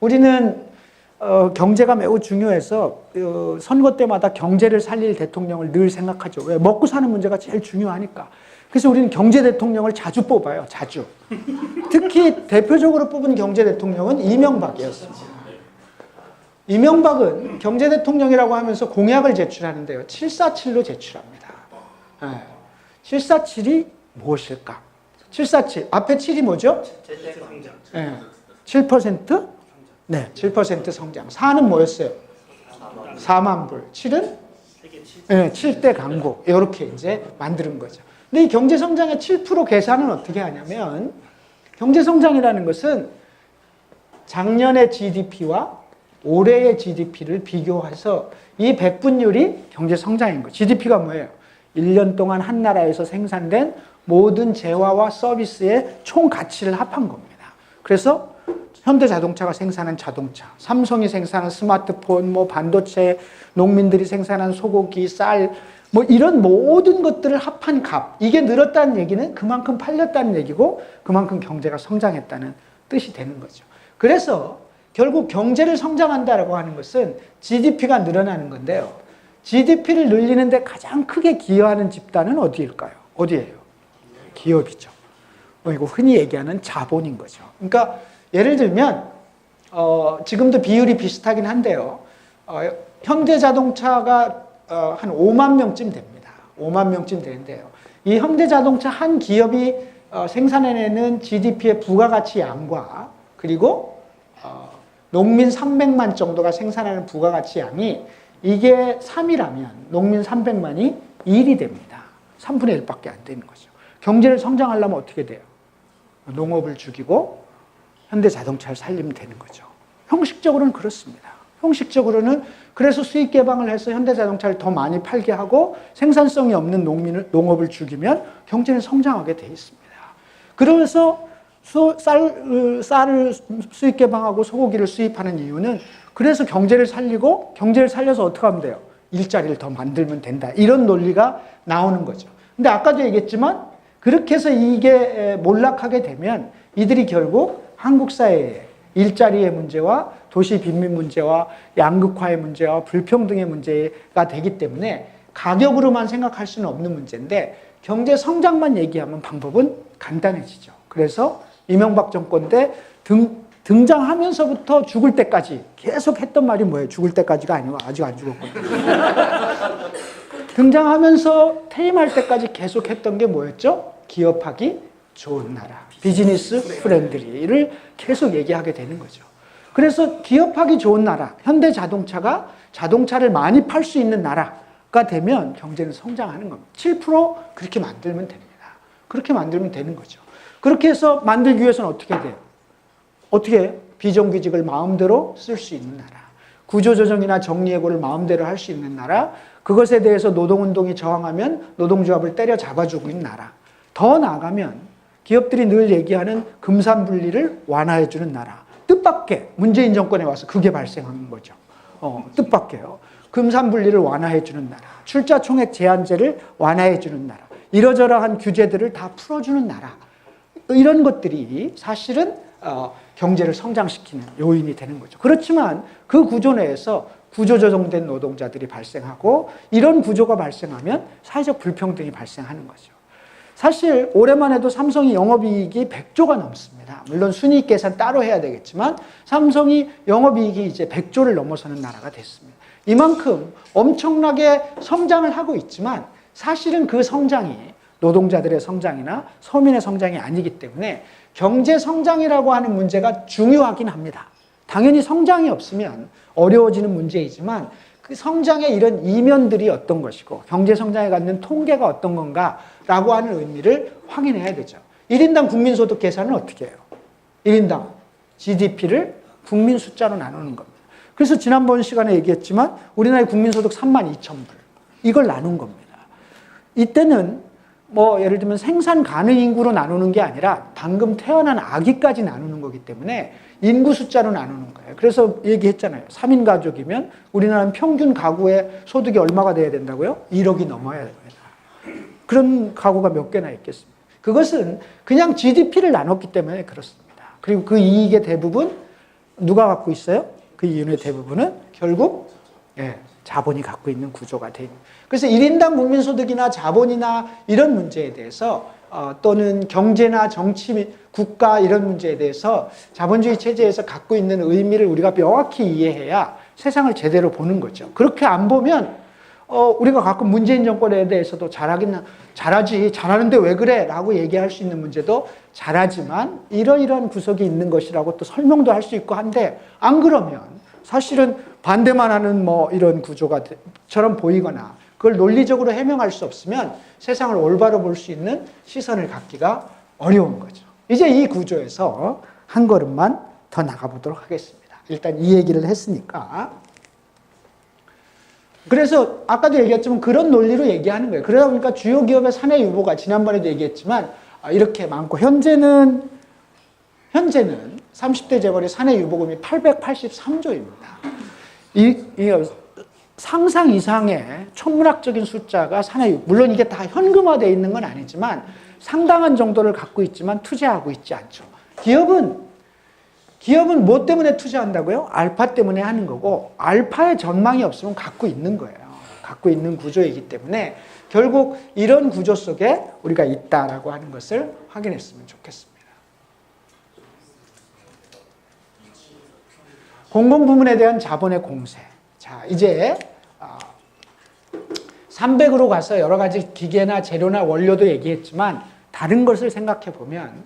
우리는 경제가 매우 중요해서 선거 때마다 경제를 살릴 대통령을 늘 생각하죠. 왜? 먹고 사는 문제가 제일 중요하니까. 그래서 우리는 경제 대통령을 자주 뽑아요. 자주. 특히 대표적으로 뽑은 경제 대통령은 이명박이었습니다. 이명박은 경제 대통령이라고 하면서 공약을 제출하는데요. 747로 제출합니다. 747이 무엇일까? 747. 앞에 7이 뭐죠? 네. 7%? 네, 7% 성장. 4는 뭐였어요? 4만 불. 7은? 네, 7대 강국. 이렇게 이제 만드는 거죠. 근데 이 경제 성장의 7% 계산은 어떻게 하냐면 경제 성장이라는 것은 작년의 GDP와 올해의 GDP를 비교해서 이 백분율이 경제 성장인 거예요. GDP가 뭐예요? 1년 동안 한 나라에서 생산된 모든 재화와 서비스의 총 가치를 합한 겁니다. 그래서 현대자동차가 생산한 자동차, 삼성이 생산한 스마트폰, 뭐 반도체, 농민들이 생산한 소고기, 쌀, 뭐 이런 모든 것들을 합한 값, 이게 늘었다는 얘기는 그만큼 팔렸다는 얘기고 그만큼 경제가 성장했다는 뜻이 되는 거죠. 그래서 결국 경제를 성장한다라고 하는 것은 GDP가 늘어나는 건데요. GDP를 늘리는데 가장 크게 기여하는 집단은 어디일까요? 어디예요? 기업이죠. 이거 흔히 얘기하는 자본인 거죠. 그러니까 예를 들면 지금도 비율이 비슷하긴 한데요. 현대자동차가 한 5만 명쯤 됩니다. 5만 명쯤 되는데요. 이 현대자동차 한 기업이 생산해내는 GDP의 부가가치 양과 그리고 농민 300만 정도가 생산하는 부가가치 양이 이게 3이라면 농민 300만이 1이 됩니다. 3분의 1밖에 안 되는 거죠. 경제를 성장하려면 어떻게 돼요? 농업을 죽이고 현대자동차를 살리면 되는 거죠. 형식적으로는 그렇습니다. 형식적으로는 그래서 수익 개방을 해서 현대자동차를 더 많이 팔게 하고 생산성이 없는 농업을 죽이면 경제는 성장하게 돼 있습니다. 그러면서 쌀을 수익 개방하고 소고기를 수입하는 이유는 그래서 경제를 살리고 경제를 살려서 어떻게 하면 돼요? 일자리를 더 만들면 된다. 이런 논리가 나오는 거죠. 근데 아까도 얘기했지만 그렇게 해서 이게 몰락하게 되면 이들이 결국 한국 사회에 일자리의 문제와 도시 빈민 문제와 양극화의 문제와 불평등의 문제가 되기 때문에 가격으로만 생각할 수는 없는 문제인데 경제 성장만 얘기하면 방법은 간단해지죠. 그래서 이명박 정권 때 등장하면서부터 죽을 때까지 계속 했던 말이 뭐예요? 죽을 때까지가 아니고 아직 안 죽었거든요. 등장하면서 퇴임할 때까지 계속 했던 게 뭐였죠? 기업하기 좋은 나라, 비즈니스 프렌들리를 계속 얘기하게 되는 거죠. 그래서 기업하기 좋은 나라, 현대자동차가 자동차를 많이 팔 수 있는 나라가 되면 경제는 성장하는 겁니다. 7% 그렇게 만들면 됩니다. 그렇게 만들면 되는 거죠. 그렇게 해서 만들기 위해서는 어떻게 돼요? 어떻게 비정규직을 마음대로 쓸 수 있는 나라, 구조조정이나 정리해고를 마음대로 할 수 있는 나라, 그것에 대해서 노동운동이 저항하면 노동조합을 때려잡아주고 있는 나라, 더 나아가면 기업들이 늘 얘기하는 금산분리를 완화해주는 나라, 뜻밖의 문재인 정권에 와서 그게 발생한 거죠. 뜻밖에요. 금산분리를 완화해주는 나라, 출자총액 제한제를 완화해주는 나라, 이러저러한 규제들을 다 풀어주는 나라, 이런 것들이 사실은 경제를 성장시키는 요인이 되는 거죠. 그렇지만 그 구조 내에서 구조조정된 노동자들이 발생하고 이런 구조가 발생하면 사회적 불평등이 발생하는 거죠. 사실 올해만 해도 삼성이 영업이익이 100조가 넘습니다. 물론 순이익 계산 따로 해야 되겠지만 삼성이 영업이익이 이제 100조를 넘어서는 나라가 됐습니다. 이만큼 엄청나게 성장을 하고 있지만 사실은 그 성장이 노동자들의 성장이나 서민의 성장이 아니기 때문에 경제 성장이라고 하는 문제가 중요하긴 합니다. 당연히 성장이 없으면 어려워지는 문제이지만 그 성장의 이런 이면들이 어떤 것이고 경제 성장에 갖는 통계가 어떤 건가라고 하는 의미를 확인해야 되죠. 1인당 국민소득 계산은 어떻게 해요? 1인당 GDP를 국민 숫자로 나누는 겁니다. 그래서 지난번 시간에 얘기했지만 우리나라의 국민소득 32,000불 이걸 나눈 겁니다. 이때는 뭐 예를 들면 생산 가능 인구로 나누는 게 아니라 방금 태어난 아기까지 나누는 거기 때문에 인구 숫자로 나누는 거예요. 그래서 얘기했잖아요. 3인 가족이면 우리나라는 평균 가구의 소득이 얼마가 돼야 된다고요? 1억이 넘어야 됩니다. 그런 가구가 몇 개나 있겠습니까? 그것은 그냥 GDP를 나눴기 때문에 그렇습니다. 그리고 그 이익의 대부분 누가 갖고 있어요? 그 이윤의 대부분은 결국 자본이 갖고 있는 구조가 돼 있는. 그래서 1인당 국민소득이나 자본이나 이런 문제에 대해서 또는 경제나 정치, 국가 이런 문제에 대해서 자본주의 체제에서 갖고 있는 의미를 우리가 명확히 이해해야 세상을 제대로 보는 거죠. 그렇게 안 보면 우리가 가끔 문재인 정권에 대해서도 잘하지, 잘하는데 왜 그래? 라고 얘기할 수 있는 문제도 잘하지만 이러이러한 구석이 있는 것이라고 또 설명도 할 수 있고 한데 안 그러면 사실은 반대만 하는 뭐 이런 구조가처럼 보이거나 그걸 논리적으로 해명할 수 없으면 세상을 올바로 볼 수 있는 시선을 갖기가 어려운 거죠. 이제 이 구조에서 한 걸음만 더 나가보도록 하겠습니다. 일단 이 얘기를 했으니까. 그래서 아까도 얘기했지만 그런 논리로 얘기하는 거예요. 그러다 보니까 주요 기업의 사내 유보가 지난번에도 얘기했지만 이렇게 많고 현재는 30대 재벌의 사내 유보금이 883조입니다. 이 상상 이상의 천문학적인 숫자가 사내, 물론 이게 다 현금화되어 있는 건 아니지만 상당한 정도를 갖고 있지만 투자하고 있지 않죠. 기업은 뭐 때문에 투자한다고요? 알파 때문에 하는 거고, 알파의 전망이 없으면 갖고 있는 거예요. 갖고 있는 구조이기 때문에 결국 이런 구조 속에 우리가 있다라고 하는 것을 확인했으면 좋겠습니다. 공공부문에 대한 자본의 공세. 자, 이제 300으로 가서 여러 가지 기계나 재료나 원료도 얘기했지만 다른 것을 생각해 보면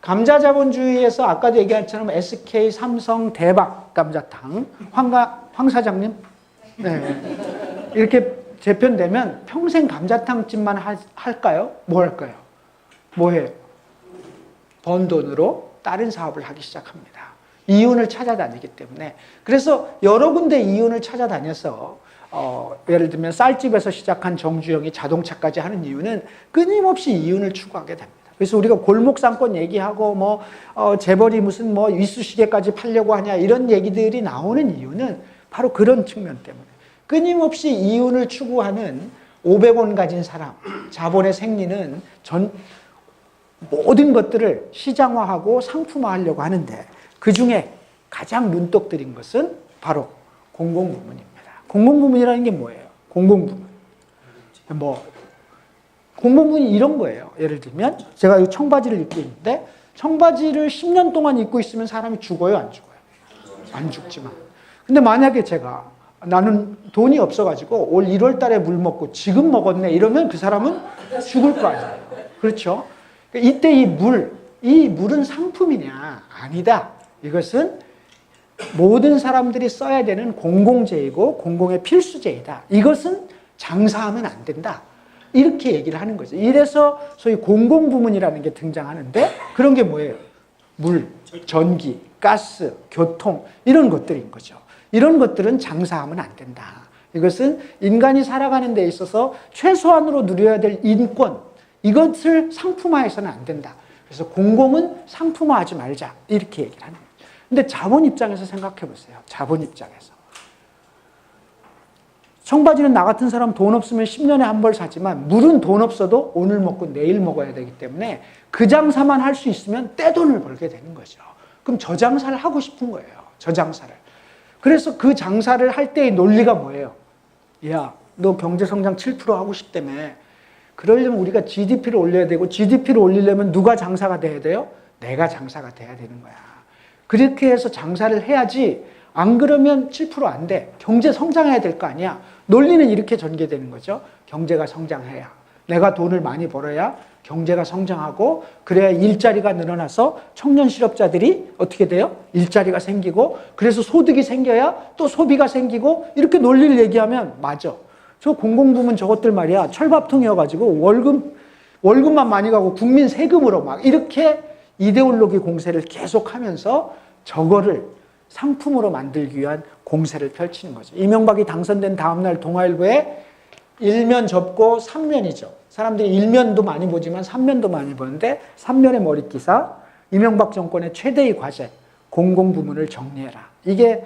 감자자본주의에서 아까도 얘기한 것처럼 SK, 삼성, 대박 감자탕, 황 사장님, 네. 이렇게 재편되면 평생 감자탕집만 할까요? 뭐 할까요? 뭐 해요? 번 돈으로 다른 사업을 하기 시작합니다. 이윤을 찾아다니기 때문에. 그래서 여러 군데 이윤을 찾아다녀서 예를 들면 쌀집에서 시작한 정주영이 자동차까지 하는 이유는 끊임없이 이윤을 추구하게 됩니다. 그래서 우리가 골목 상권 얘기하고 재벌이 무슨 이쑤시개까지 팔려고 하냐 이런 얘기들이 나오는 이유는 바로 그런 측면 때문에 끊임없이 이윤을 추구하는 500원 가진 사람, 자본의 생리는 모든 것들을 시장화하고 상품화하려고 하는데 그 중에 가장 눈독 들인 것은 바로 공공부문입니다. 공공부문이라는 게 뭐예요? 공공부문. 공공부문이 이런 거예요. 예를 들면 제가 이 청바지를 입고 있는데 청바지를 10년 동안 입고 있으면 사람이 죽어요? 안 죽어요? 안 죽지만. 근데 만약에 나는 돈이 없어가지고 올 1월 달에 물 먹고 지금 먹었네 이러면 그 사람은 죽을 거 아니에요. 그렇죠? 이때 이 물은 상품이냐? 아니다. 이것은 모든 사람들이 써야 되는 공공재이고 공공의 필수재이다. 이것은 장사하면 안 된다. 이렇게 얘기를 하는 거죠. 이래서 소위 공공부문이라는 게 등장하는데 그런 게 뭐예요? 물, 전기, 가스, 교통 이런 것들인 거죠. 이런 것들은 장사하면 안 된다. 이것은 인간이 살아가는 데 있어서 최소한으로 누려야 될 인권, 이것을 상품화해서는 안 된다. 그래서 공공은 상품화하지 말자. 이렇게 얘기를 하는 거예요. 근데 자본 입장에서 생각해 보세요. 자본 입장에서. 청바지는 나 같은 사람 돈 없으면 10년에 한 벌 사지만 물은 돈 없어도 오늘 먹고 내일 먹어야 되기 때문에 그 장사만 할 수 있으면 떼돈을 벌게 되는 거죠. 그럼 저 장사를 하고 싶은 거예요. 저 장사를. 그래서 그 장사를 할 때의 논리가 뭐예요? 야, 너 경제성장 7% 하고 싶다며. 그러려면 우리가 GDP를 올려야 되고 GDP를 올리려면 누가 장사가 돼야 돼요? 내가 장사가 돼야 되는 거야. 그렇게 해서 장사를 해야지 안 그러면 7% 안 돼. 경제 성장해야 될 거 아니야. 논리는 이렇게 전개되는 거죠. 경제가 성장해야. 내가 돈을 많이 벌어야 경제가 성장하고 그래야 일자리가 늘어나서 청년 실업자들이 어떻게 돼요? 일자리가 생기고 그래서 소득이 생겨야 또 소비가 생기고 이렇게 논리를 얘기하면 맞아. 저 공공부문 저것들 말이야. 철밥통이어가지고 월급만 많이 가고 국민 세금으로 막 이렇게 이데올로기 공세를 계속하면서 저거를 상품으로 만들기 위한 공세를 펼치는 거죠. 이명박이 당선된 다음날 동아일보에 1면 접고 3면이죠. 사람들이 1면도 많이 보지만 3면도 많이 보는데 3면의 머릿기사 이명박 정권의 최대의 과제 공공부문을 정리해라. 이게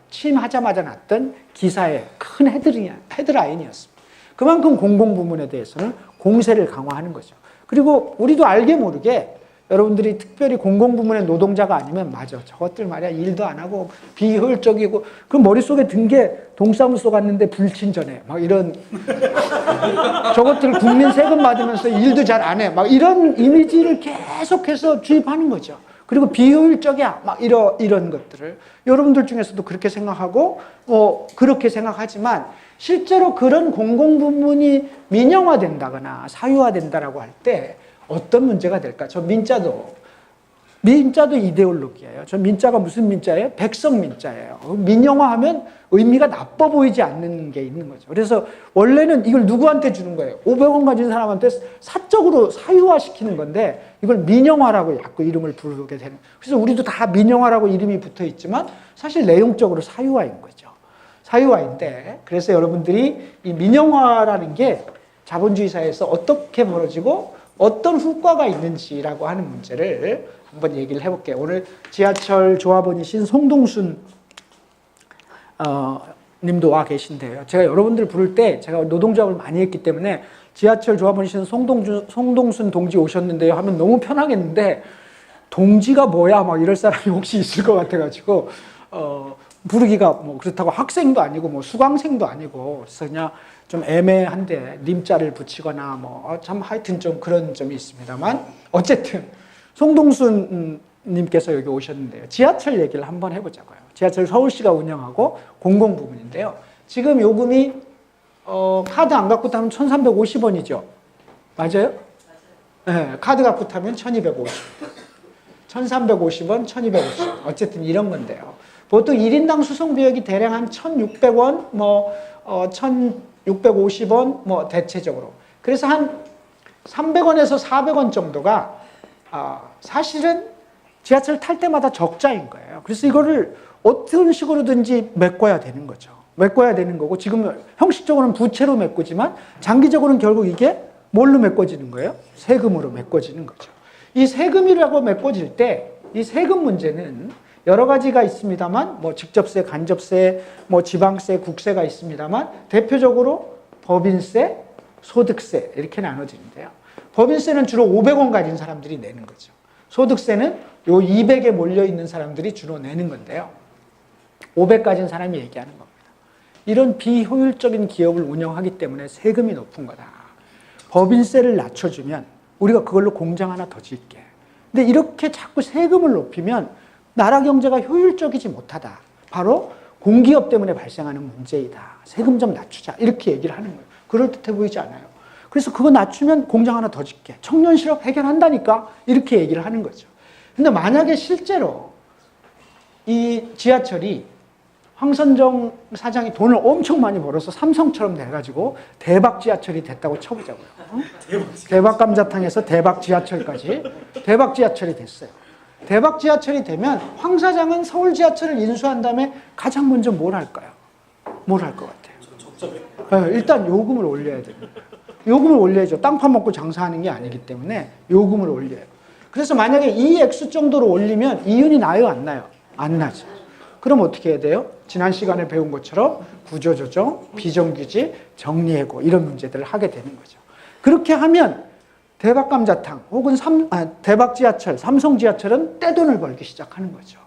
취임하자마자 났던 기사의 큰 헤드라인이었습니다. 그만큼 공공부문에 대해서는 공세를 강화하는 거죠. 그리고 우리도 알게 모르게 여러분들이 특별히 공공부문의 노동자가 아니면 맞아. 저것들 말이야 일도 안 하고 비효율적이고 그 머릿속에 든 게 동사무소 갔는데 불친절해. 막 이런 저것들 국민 세금 받으면서 일도 잘 안 해. 막 이런 이미지를 계속해서 주입하는 거죠. 그리고 비효율적이야. 막 이런 것들을 여러분들 중에서도 그렇게 생각하고 그렇게 생각하지만 실제로 그런 공공부문이 민영화된다거나 사유화된다라고 할 때 어떤 문제가 될까? 저 민자도 이데올로기예요. 저 민자가 무슨 민자예요? 백성 민자예요. 민영화하면 의미가 나빠 보이지 않는 게 있는 거죠. 그래서 원래는 이걸 누구한테 주는 거예요? 500원 가진 사람한테 사적으로 사유화시키는 건데 이걸 민영화라고 자꾸 이름을 부르게 되는. 그래서 우리도 다 민영화라고 이름이 붙어 있지만 사실 내용적으로 사유화인 거죠. 사유화인데 그래서 여러분들이 이 민영화라는 게 자본주의 사회에서 어떻게 벌어지고 어떤 효과가 있는지라고 하는 문제를 한번 얘기를 해볼게요. 오늘 지하철 조합원이신 송동순 님도 와 계신데요. 제가 여러분들 부를 때 제가 노동조합을 많이 했기 때문에 지하철 조합원이신 송동순 동지 오셨는데요 하면 너무 편하겠는데 동지가 뭐야 막 이럴 사람이 혹시 있을 것 같아가지고 부르기가 뭐 그렇다고 학생도 아니고 뭐 수강생도 아니고 그래서 그냥 좀 애매한데 님자를 붙이거나 뭐 참 하여튼 좀 그런 점이 있습니다만 어쨌든 송동순 님께서 여기 오셨는데요. 지하철 얘기를 한번 해보자고요. 지하철 서울시가 운영하고 공공 부문인데요. 지금 요금이 카드 안 갖고 타면 1,350원이죠. 맞아요? 네, 카드 갖고 타면 1,250원. 1,350원, 1,250원. 어쨌든 이런 건데요. 보통 1인당 수송 비용이 대략 한 1,600원, 뭐 1,650원, 뭐 대체적으로. 그래서 한 300원에서 400원 정도가 사실은 지하철 탈 때마다 적자인 거예요. 그래서 이거를 어떤 식으로든지 메꿔야 되는 거죠. 메꿔야 되는 거고 지금 형식적으로는 부채로 메꾸지만 장기적으로는 결국 이게 뭘로 메꿔지는 거예요? 세금으로 메꿔지는 거죠. 이 세금이라고 메꿔질 때 이 세금 문제는 여러 가지가 있습니다만 뭐 직접세, 간접세, 뭐 지방세, 국세가 있습니다만 대표적으로 법인세, 소득세 이렇게 나눠지는데요. 법인세는 주로 500원 가진 사람들이 내는 거죠. 소득세는 요 200에 몰려 있는 사람들이 주로 내는 건데요. 500 가진 사람이 얘기하는 겁니다. 이런 비효율적인 기업을 운영하기 때문에 세금이 높은 거다. 법인세를 낮춰주면 우리가 그걸로 공장 하나 더 짓게. 근데 이렇게 자꾸 세금을 높이면 나라 경제가 효율적이지 못하다. 바로 공기업 때문에 발생하는 문제이다. 세금 좀 낮추자. 이렇게 얘기를 하는 거예요. 그럴듯해 보이지 않아요? 그래서 그거 낮추면 공장 하나 더 짓게. 청년 실업 해결한다니까? 이렇게 얘기를 하는 거죠. 근데 만약에 실제로 이 지하철이 황선정 사장이 돈을 엄청 많이 벌어서 삼성처럼 돼가지고 대박 지하철이 됐다고 쳐보자고요. 대박 감자탕에서 대박 지하철까지 대박 지하철이 됐어요. 대박 지하철이 되면 황 사장은 서울 지하철을 인수한 다음에 가장 먼저 뭘 할까요? 뭘 할 것 같아요? 네, 일단 요금을 올려야 됩니다. 요금을 올려야죠. 땅 파먹고 장사하는 게 아니기 때문에 요금을 올려요. 그래서 만약에 이 액수 정도로 올리면 이윤이 나요, 안 나요? 안 나죠. 그럼 어떻게 해야 돼요? 지난 시간에 배운 것처럼 구조조정, 비정규직, 정리해고 이런 문제들을 하게 되는 거죠. 그렇게 하면 대박 감자탕 혹은 대박 지하철, 삼성 지하철은 떼돈을 벌기 시작하는 거죠.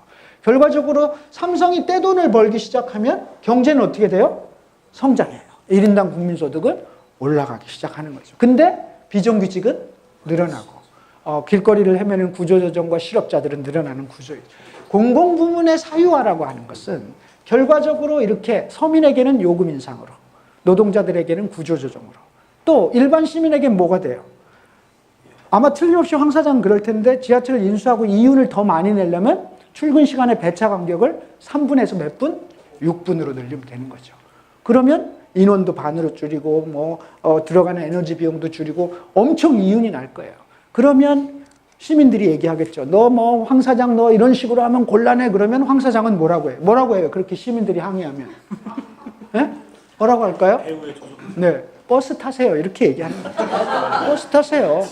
결과적으로 삼성이 떼돈을 벌기 시작하면 경제는 어떻게 돼요? 성장해요. 1인당 국민소득은 올라가기 시작하는 거죠. 근데 비정규직은 늘어나고 길거리를 헤매는 구조조정과 실업자들은 늘어나는 구조이죠. 공공부문의 사유화라고 하는 것은 결과적으로 이렇게 서민에게는 요금 인상으로, 노동자들에게는 구조조정으로, 또 일반 시민에게는 뭐가 돼요? 아마 틀림없이 황 사장은 그럴 텐데 지하철을 인수하고 이윤을 더 많이 내려면 출근 시간의 배차 간격을 3분에서 몇 분? 6분으로 늘리면 되는 거죠. 그러면 인원도 반으로 줄이고 들어가는 에너지 비용도 줄이고 엄청 이윤이 날 거예요. 그러면 시민들이 얘기하겠죠. 너 황 사장 너 이런 식으로 하면 곤란해. 그러면 황 사장은 뭐라고 해요? 뭐라고 해요? 그렇게 시민들이 항의하면. 네? 뭐라고 할까요? 네. 버스 타세요. 이렇게 얘기하는 거죠. 버스 타세요.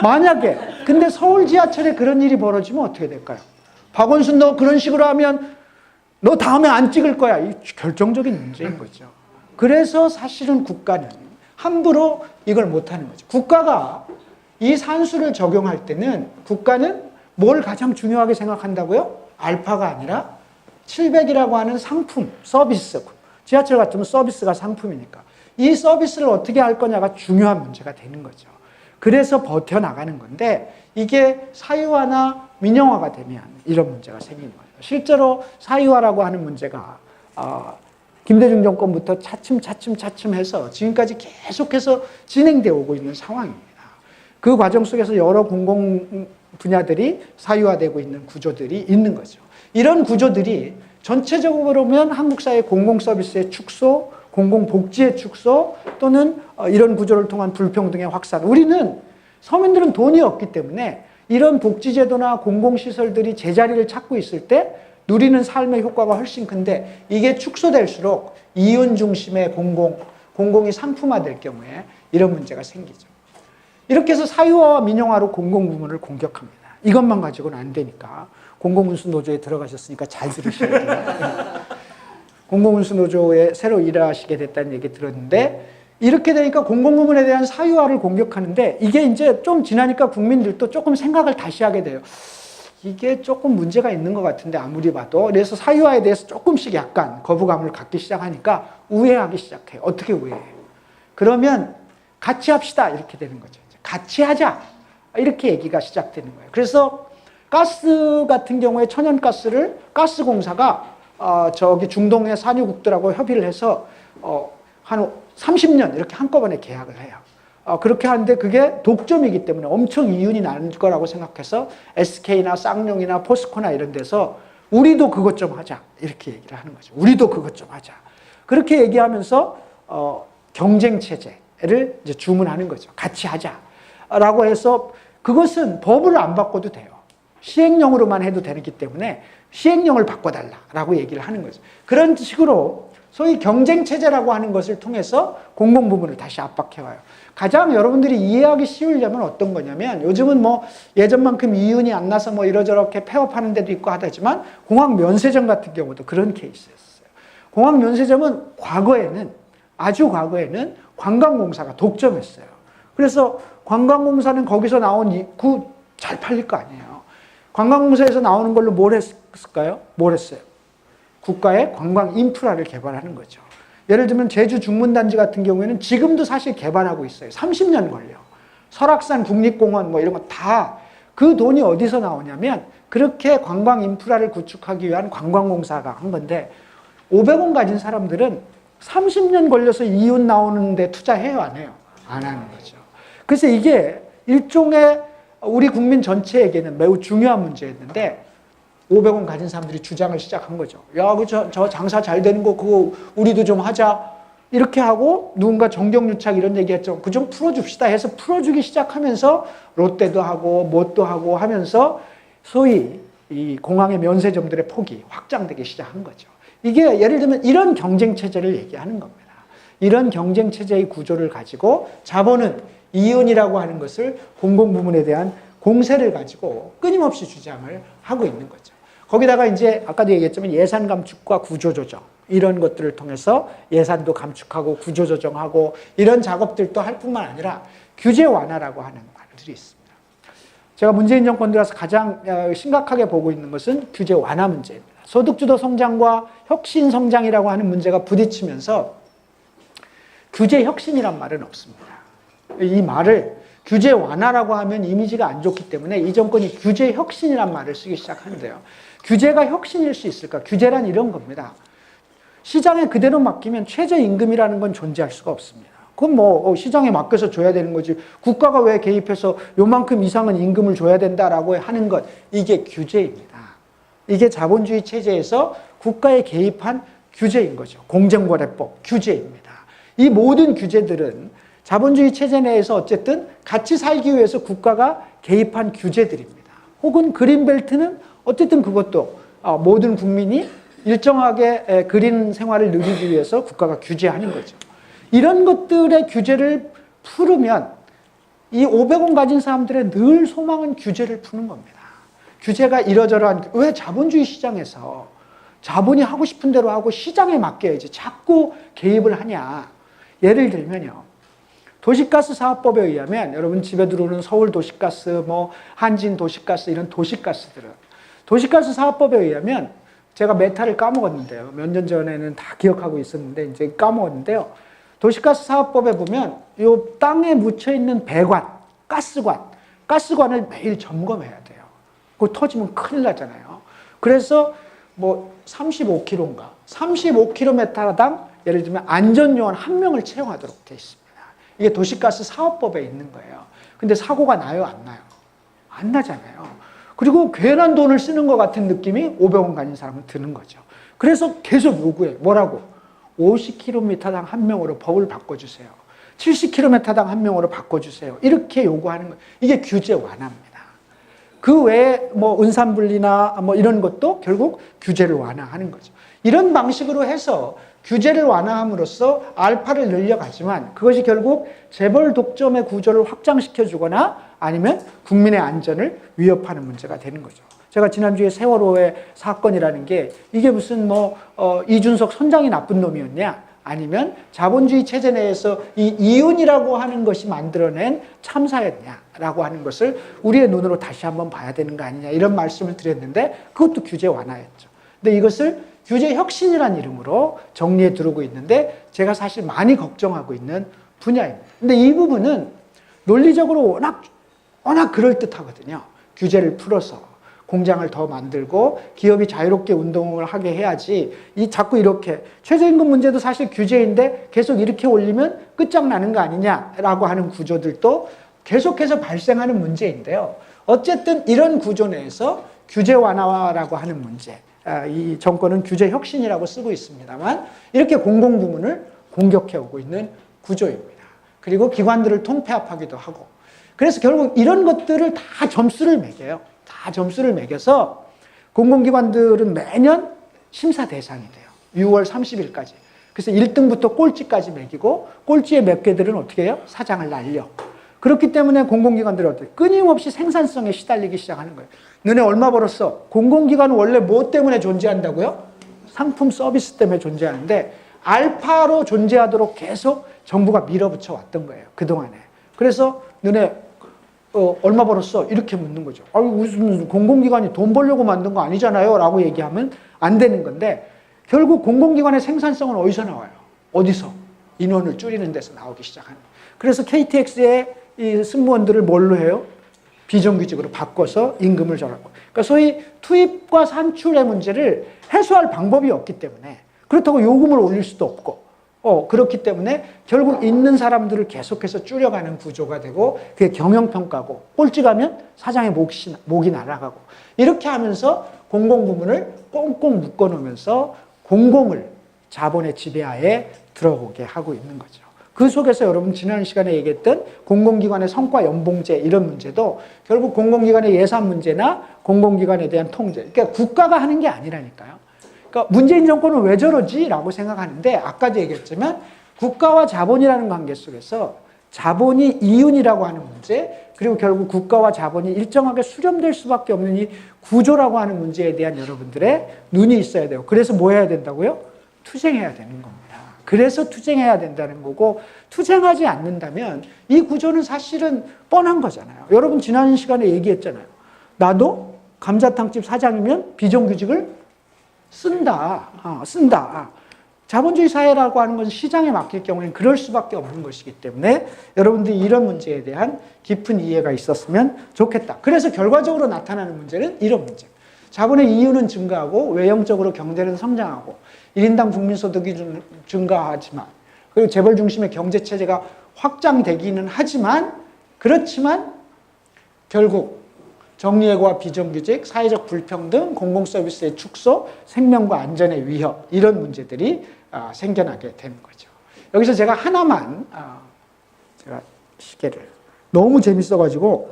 만약에 근데 서울 지하철에 그런 일이 벌어지면 어떻게 될까요? 박원순 너 그런 식으로 하면 너 다음에 안 찍을 거야. 이 결정적인 문제인 거죠. 그래서 사실은 국가는 함부로 이걸 못하는 거죠. 국가가 이 산수를 적용할 때는 국가는 뭘 가장 중요하게 생각한다고요? 알파가 아니라 700이라고 하는 상품, 서비스. 지하철 같으면 서비스가 상품이니까. 이 서비스를 어떻게 할 거냐가 중요한 문제가 되는 거죠. 그래서 버텨나가는 건데 이게 사유화나 민영화가 되면 이런 문제가 생기는 거예요. 실제로 사유화라고 하는 문제가 김대중 정권부터 차츰 해서 지금까지 계속해서 진행되어 오고 있는 상황입니다. 그 과정 속에서 여러 공공 분야들이 사유화되고 있는 구조들이 있는 거죠. 이런 구조들이 전체적으로 보면 한국 사회 공공 서비스의 축소, 공공 복지의 축소 또는 이런 구조를 통한 불평등의 확산. 우리는 서민들은 돈이 없기 때문에 이런 복지제도나 공공시설들이 제자리를 찾고 있을 때 누리는 삶의 효과가 훨씬 큰데 이게 축소될수록 이윤 중심의 공공이 상품화될 경우에 이런 문제가 생기죠. 이렇게 해서 사유화와 민영화로 공공부문을 공격합니다. 이것만 가지고는 안 되니까. 공공운수 노조에 들어가셨으니까 잘 들으셔야 돼요. 공공운수 노조에 새로 일하시게 됐다는 얘기 들었는데, 이렇게 되니까 공공부문에 대한 사유화를 공격하는데, 이게 이제 좀 지나니까 국민들도 조금 생각을 다시 하게 돼요. 이게 조금 문제가 있는 것 같은데, 아무리 봐도. 그래서 사유화에 대해서 조금씩 약간 거부감을 갖기 시작하니까 우회하기 시작해요. 어떻게 우회해요? 그러면 같이 합시다. 이렇게 되는 거죠. 같이 하자. 이렇게 얘기가 시작되는 거예요. 그래서 가스 같은 경우에 천연가스를 가스공사가 저기 중동의 산유국들하고 협의를 해서 한 30년 이렇게 한꺼번에 계약을 해요. 그렇게 하는데 그게 독점이기 때문에 엄청 이윤이 나는 거라고 생각해서 SK나 쌍용이나 포스코나 이런 데서 우리도 그것 좀 하자 이렇게 얘기를 하는 거죠. 우리도 그것 좀 하자. 그렇게 얘기하면서 경쟁 체제를 이제 주문하는 거죠. 같이 하자라고 해서 그것은 법을 안 바꿔도 돼요. 시행령으로만 해도 되기 때문에 시행령을 바꿔달라라고 얘기를 하는 거죠. 그런 식으로 소위 경쟁체제라고 하는 것을 통해서 공공부문을 다시 압박해와요. 가장 여러분들이 이해하기 쉬우려면 어떤 거냐면, 요즘은 뭐 예전만큼 이윤이 안 나서 뭐 이러저렇게 폐업하는 데도 있고 하다지만 공항면세점 같은 경우도 그런 케이스였어요. 공항면세점은 아주 과거에는 관광공사가 독점했어요. 그래서 관광공사는 거기서 나온 잘 팔릴 거 아니에요. 관광공사에서 나오는 걸로 뭘 했을까요? 뭘 했어요? 국가의 관광 인프라를 개발하는 거죠. 예를 들면 제주 중문단지 같은 경우에는 지금도 사실 개발하고 있어요. 30년 걸려. 설악산 국립공원 뭐 이런 거 다 그 돈이 어디서 나오냐면 그렇게 관광 인프라를 구축하기 위한 관광공사가 한 건데, 500원 가진 사람들은 30년 걸려서 이윤 나오는데 투자해요, 안 해요? 안 하는 거죠. 그래서 이게 일종의 우리 국민 전체에게는 매우 중요한 문제였는데 500원 가진 사람들이 주장을 시작한 거죠. 야, 저 장사 잘 되는 거 그거 우리도 좀 하자. 이렇게 하고 누군가 정경유착 이런 얘기했죠. 그 좀 풀어줍시다 해서 풀어주기 시작하면서 롯데도 하고 뭣도 하고 하면서 소위 이 공항의 면세점들의 폭이 확장되기 시작한 거죠. 이게 예를 들면 이런 경쟁체제를 얘기하는 겁니다. 이런 경쟁체제의 구조를 가지고 자본은 이윤이라고 하는 것을 공공부문에 대한 공세를 가지고 끊임없이 주장을 하고 있는 거죠. 거기다가 이제 아까도 얘기했지만 예산 감축과 구조 조정 이런 것들을 통해서 예산도 감축하고 구조 조정하고 이런 작업들도 할 뿐만 아니라 규제 완화라고 하는 말들이 있습니다. 제가 문재인 정권 들어서 가장 심각하게 보고 있는 것은 규제 완화 문제입니다. 소득주도 성장과 혁신 성장이라고 하는 문제가 부딪히면서 규제 혁신이란 말은 없습니다. 이 말을 규제 완화라고 하면 이미지가 안 좋기 때문에 이 정권이 규제 혁신이란 말을 쓰기 시작하는데요. 규제가 혁신일 수 있을까? 규제란 이런 겁니다. 시장에 그대로 맡기면 최저임금이라는 건 존재할 수가 없습니다. 그건 뭐 시장에 맡겨서 줘야 되는 거지. 국가가 왜 개입해서 요만큼 이상은 임금을 줘야 된다라고 하는 것, 이게 규제입니다. 이게 자본주의 체제에서 국가에 개입한 규제인 거죠. 공정거래법 규제입니다. 이 모든 규제들은 자본주의 체제 내에서 어쨌든 같이 살기 위해서 국가가 개입한 규제들입니다. 혹은 그린벨트는 어쨌든 그것도 모든 국민이 일정하게 그린 생활을 누리기 위해서 국가가 규제하는 거죠. 이런 것들의 규제를 풀으면 이 500원 가진 사람들의 늘 소망은 규제를 푸는 겁니다. 규제가 이러저러한, 왜 자본주의 시장에서 자본이 하고 싶은 대로 하고 시장에 맡겨야지 자꾸 개입을 하냐. 예를 들면요. 도시가스 사업법에 의하면 여러분 집에 들어오는 서울 도시가스, 뭐 한진 도시가스 이런 도시가스들은 도시가스 사업법에 의하면 제가 메타를 까먹었는데요. 몇 년 전에는 다 기억하고 있었는데 이제 까먹었는데요. 도시가스 사업법에 보면 이 땅에 묻혀 있는 배관, 가스관을 매일 점검해야 돼요. 그거 터지면 큰일 나잖아요. 그래서 뭐 35km인가 35km당 예를 들면 안전요원 1명을 채용하도록 되어 있습니다. 이게 도시가스 사업법에 있는 거예요. 근데 사고가 나요, 안 나요? 안 나잖아요. 그리고 괜한 돈을 쓰는 것 같은 느낌이 500원 가진 사람은 드는 거죠. 그래서 계속 요구해. 뭐라고? 50km당 1명으로 법을 바꿔주세요. 70km당 1명으로 바꿔주세요. 이렇게 요구하는 거예요. 이게 규제 완화입니다. 그 외에 뭐 은산분리나 뭐 이런 것도 결국 규제를 완화하는 거죠. 이런 방식으로 해서 규제를 완화함으로써 알파를 늘려가지만 그것이 결국 재벌 독점의 구조를 확장시켜주거나 아니면 국민의 안전을 위협하는 문제가 되는 거죠. 제가 지난주에 세월호의 사건이라는 게 이게 무슨 이준석 선장이 나쁜 놈이었냐? 아니면 자본주의 체제 내에서 이 이윤이라고 하는 것이 만들어낸 참사였냐라고 하는 것을 우리의 눈으로 다시 한번 봐야 되는 거 아니냐 이런 말씀을 드렸는데 그것도 규제 완화였죠. 근데 이것을 규제 혁신이라는 이름으로 정리해 두고 있는데 제가 사실 많이 걱정하고 있는 분야입니다. 근데 이 부분은 논리적으로 워낙 그럴듯하거든요. 규제를 풀어서 공장을 더 만들고 기업이 자유롭게 운동을 하게 해야지 자꾸 이렇게 최저임금 문제도 사실 규제인데 계속 이렇게 올리면 끝장나는 거 아니냐라고 하는 구조들도 계속해서 발생하는 문제인데요. 어쨌든 이런 구조 내에서 규제 완화라고 하는 문제, 이 정권은 규제 혁신이라고 쓰고 있습니다만 이렇게 공공부문을 공격해오고 있는 구조입니다. 그리고 기관들을 통폐합하기도 하고 그래서 결국 이런 것들을 다 점수를 매겨요. 다 점수를 매겨서 공공기관들은 매년 심사 대상이 돼요. 6월 30일까지. 그래서 1등부터 꼴찌까지 매기고 꼴찌의 몇 개들은 어떻게 해요? 사장을 날려. 그렇기 때문에 공공기관들이 어떻게 끊임없이 생산성에 시달리기 시작하는 거예요. 너네 얼마 벌었어? 공공기관은 원래 뭐 때문에 존재한다고요? 상품 서비스 때문에 존재하는데 알파로 존재하도록 계속 정부가 밀어붙여 왔던 거예요. 그동안에. 그래서 너네 얼마 벌었어? 이렇게 묻는 거죠. 무슨 공공기관이 돈 벌려고 만든 거 아니잖아요 라고 얘기하면 안 되는 건데 결국 공공기관의 생산성은 어디서 나와요? 어디서? 인원을 줄이는 데서 나오기 시작하는 거예요. 그래서 KTX의 이 승무원들을 뭘로 해요? 비정규직으로 바꿔서 임금을 절하고. 그러니까 소위 투입과 산출의 문제를 해소할 방법이 없기 때문에 그렇다고 요금을 올릴 수도 없고 그렇기 때문에 결국 있는 사람들을 계속해서 줄여가는 구조가 되고 그게 경영평가고 꼴찌 가면 사장의 목이 날아가고 이렇게 하면서 공공부문을 꽁꽁 묶어놓으면서 공공을 자본의 지배하에 들어오게 하고 있는 거죠. 그 속에서 여러분 지난 시간에 얘기했던 공공기관의 성과 연봉제 이런 문제도 결국 공공기관의 예산 문제나 공공기관에 대한 통제, 그러니까 국가가 하는 게 아니라니까요. 그러니까 문재인 정권은 왜 저러지? 라고 생각하는데 아까도 얘기했지만 국가와 자본이라는 관계 속에서 자본이 이윤이라고 하는 문제 그리고 결국 국가와 자본이 일정하게 수렴될 수밖에 없는 이 구조라고 하는 문제에 대한 여러분들의 눈이 있어야 돼요. 그래서 뭐 해야 된다고요? 투쟁해야 되는 겁니다. 그래서 투쟁해야 된다는 거고 투쟁하지 않는다면 이 구조는 사실은 뻔한 거잖아요. 여러분 지난 시간에 얘기했잖아요. 나도 감자탕집 사장이면 비정규직을 쓴다. 자본주의 사회라고 하는 것은 시장에 맡길 경우에는 그럴 수밖에 없는 것이기 때문에 여러분들이 이런 문제에 대한 깊은 이해가 있었으면 좋겠다. 그래서 결과적으로 나타나는 문제는 이런 문제. 자본의 이윤은 증가하고 외형적으로 경제는 성장하고 1인당 국민소득이 증가하지만 그리고 재벌 중심의 경제체제가 확장되기는 하지만 그렇지만 결국 정리해고와 비정규직, 사회적 불평등, 공공서비스의 축소, 생명과 안전의 위협 이런 문제들이 생겨나게 되는 거죠. 여기서 제가 하나만 제가 시계를 너무 재밌어가지고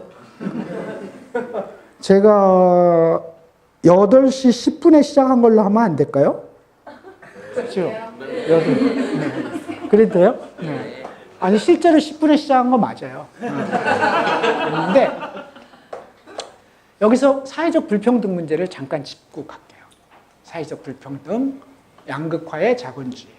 제가 8시 10분에 시작한 걸로 하면 안 될까요? 그렇죠? 네. 그래도요? 네. 아니 실제로 10분에 시작한 거 맞아요. 그런데 여기서 사회적 불평등 문제를 잠깐 짚고 갈게요. 사회적 불평등, 양극화의 자본주의.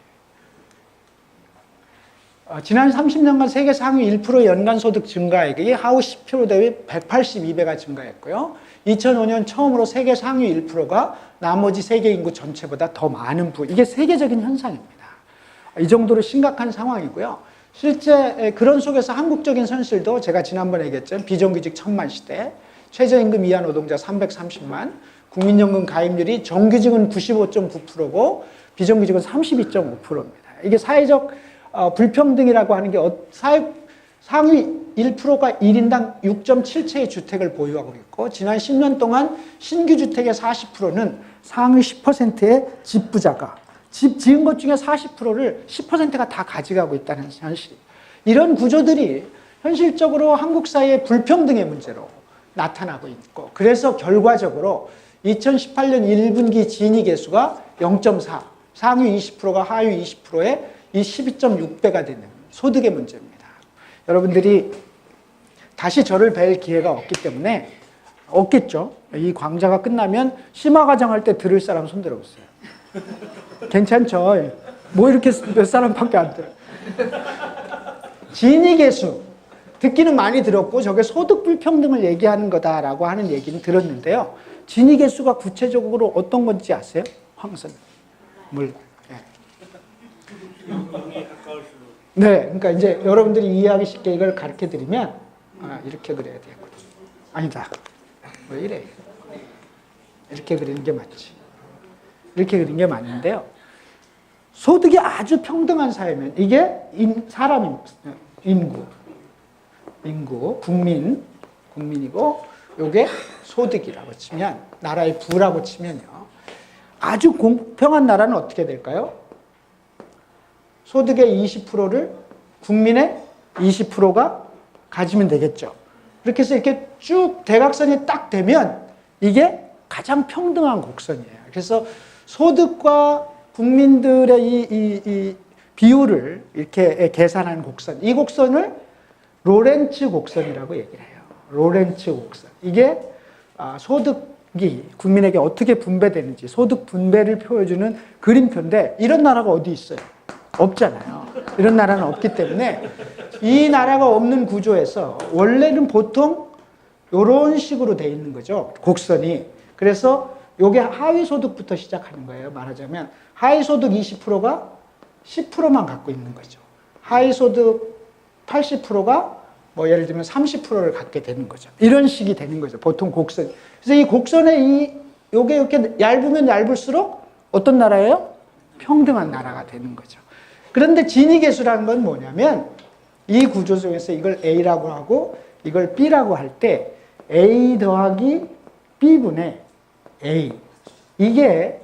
지난 30년간 세계 상위 1% 연간 소득 증가액이 하우 10% 대비 182배가 증가했고요. 2005년 처음으로 세계 상위 1%가 나머지 세계 인구 전체보다 더 많은 이게 세계적인 현상입니다. 이 정도로 심각한 상황이고요. 실제 그런 속에서 한국적인 현실도 제가 지난번에 얘기했죠. 비정규직 1000만 시대, 최저임금 이하 노동자 330만, 국민연금 가입률이 정규직은 95.9%고 비정규직은 32.5%입니다. 이게 사회적 불평등이라고 하는 게 상위 1%가 1인당 6.7채의 주택을 보유하고 있고 지난 10년 동안 신규 주택의 40%는 상위 10%의 집 부자가 집 지은 것 중에 40%를 10%가 다 가져가고 있다는 현실이에요. 이런 구조들이 현실적으로 한국 사회의 불평등의 문제로 나타나고 있고 그래서 결과적으로 2018년 1분기 진위 계수가 0.4, 상위 20%가 하위 20%의 이 12.6배가 되는 소득의 문제입니다. 여러분들이 다시 저를 뵐 기회가 없기 때문에 없겠죠. 이 강좌가 끝나면 심화과정 할 때 들을 사람 손 들어보세요. 괜찮죠? 뭐 이렇게 몇 사람밖에 안 들어요. 진위계수 듣기는 많이 들었고 저게 소득 불평등을 얘기하는 거다라고 하는 얘기는 들었는데요. 진위계수가 구체적으로 어떤 건지 아세요? 황선. 몰라요. 네, 그러니까 이제 여러분들이 이해하기 쉽게 이걸 가르쳐 드리면 이렇게 그려야 되거든요. 아니다. 왜 이래? 이렇게 그리는 게 맞지. 이렇게 그리는 게 맞는데요. 소득이 아주 평등한 사회면 이게 인구, 국민이고 요게 소득이라고 치면 나라의 부라고 치면요. 아주 공평한 나라는 어떻게 될까요? 소득의 20%를 국민의 20%가 가지면 되겠죠. 이렇게 해서 이렇게 쭉 대각선이 딱 되면 이게 가장 평등한 곡선이에요. 그래서 소득과 국민들의 이 비율을 이렇게 계산한 곡선, 이 곡선을 로렌츠 곡선이라고 얘기를 해요. 로렌츠 곡선. 이게 소득이 국민에게 어떻게 분배되는지 소득 분배를 보여주는 그림표인데 이런 나라가 어디 있어요? 없잖아요. 이런 나라는 없기 때문에 이 나라가 없는 구조에서 원래는 보통 이런 식으로 돼 있는 거죠. 곡선이. 그래서 이게 하위소득부터 시작하는 거예요. 말하자면 하위소득 20%가 10%만 갖고 있는 거죠. 하위소득 80%가 뭐 예를 들면 30%를 갖게 되는 거죠. 이런 식이 되는 거죠. 보통 곡선. 그래서 이 곡선에 요게 이렇게 얇으면 얇을수록 어떤 나라예요? 평등한 나라가 되는 거죠. 그런데 진위계수라는 건 뭐냐면 이 구조 중에서 이걸 A라고 하고 이걸 B라고 할 때 A 더하기 B분의 A 이게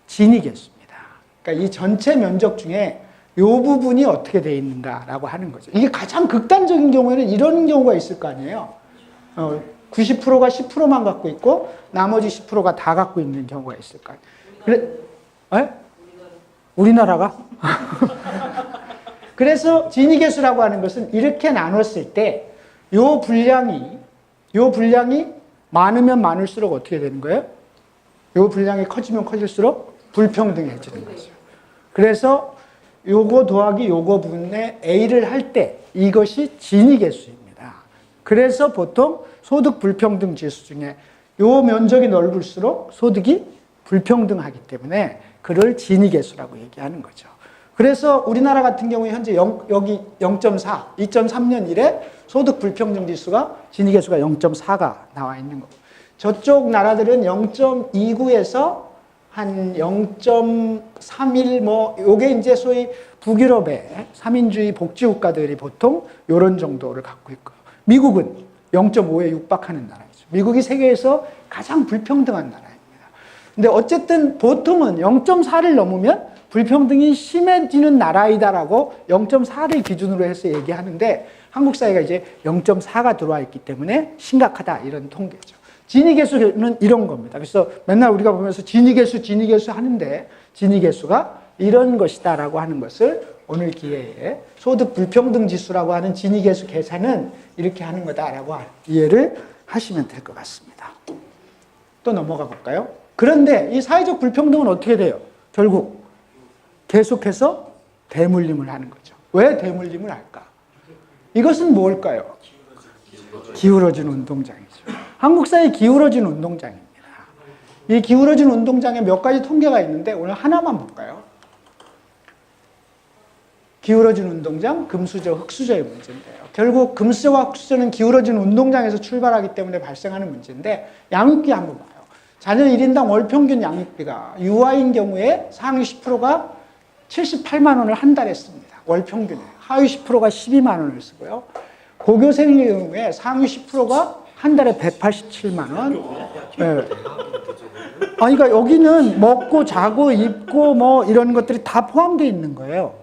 진위계수입니다. 그러니까 이 전체 면적 중에 이 부분이 어떻게 되어 있는가라고 하는 거죠. 이게 가장 극단적인 경우에는 이런 경우가 있을 거 아니에요. 90%가 10%만 갖고 있고 나머지 10%가 다 갖고 있는 경우가 있을 거 아니에요. 그래? 우리나라가? 그래서 진위계수라고 하는 것은 이렇게 나눴을 때 이 분량이 많으면 많을수록 어떻게 되는 거예요? 이 분량이 커지면 커질수록 불평등해지는 거죠. 그래서 요거 더하기 요거 분의 A를 할 때 이것이 진위계수입니다. 그래서 보통 소득 불평등 지수 중에 요 면적이 넓을수록 소득이 불평등하기 때문에 그걸 진위계수라고 얘기하는 거죠. 그래서 우리나라 같은 경우에 현재 여기 0.4, 2003년 이래 소득 불평등 지수가 진위계수가 0.4가 나와 있는 거고 저쪽 나라들은 0.29에서 한 0.31 뭐 요게 이제 소위 북유럽의 3인주의 복지국가들이 보통 요런 정도를 갖고 있고요. 미국은 0.5에 육박하는 나라이죠. 미국이 세계에서 가장 불평등한 나라입니다. 근데 어쨌든 보통은 0.4를 넘으면 불평등이 심해지는 나라이다라고 0.4를 기준으로 해서 얘기하는데 한국 사회가 이제 0.4가 들어와 있기 때문에 심각하다 이런 통계죠. 진위계수는 이런 겁니다. 그래서 맨날 우리가 보면서 진위계수 하는데 진위계수가 이런 것이다라고 하는 것을 오늘 기회에 소득 불평등 지수라고 하는 진위계수 계산은 이렇게 하는 거다라고 이해를 하시면 될 것 같습니다. 또 넘어가 볼까요? 그런데 이 사회적 불평등은 어떻게 돼요? 결국 계속해서 대물림을 하는 거죠. 왜 대물림을 할까? 이것은 뭘까요? 기울어진 운동장이죠. 한국 사회 기울어진 운동장입니다. 이 기울어진 운동장에 몇 가지 통계가 있는데 오늘 하나만 볼까요? 기울어진 운동장, 금수저, 흙수저의 문제인데요. 결국 금수저와 흙수저는 기울어진 운동장에서 출발하기 때문에 발생하는 문제인데 양육비 한번 봐요. 자녀 1인당 월 평균 양육비가 유아인 경우에 상위 10%가 78만 원을 한 달에 씁니다. 월 평균에. 하위 10%가 12만 원을 쓰고요. 고교생의 경우에 상위 10%가 한 달에 187만 원. 네. 그러니까 여기는 먹고 자고 입고 뭐 이런 것들이 다 포함되어 있는 거예요.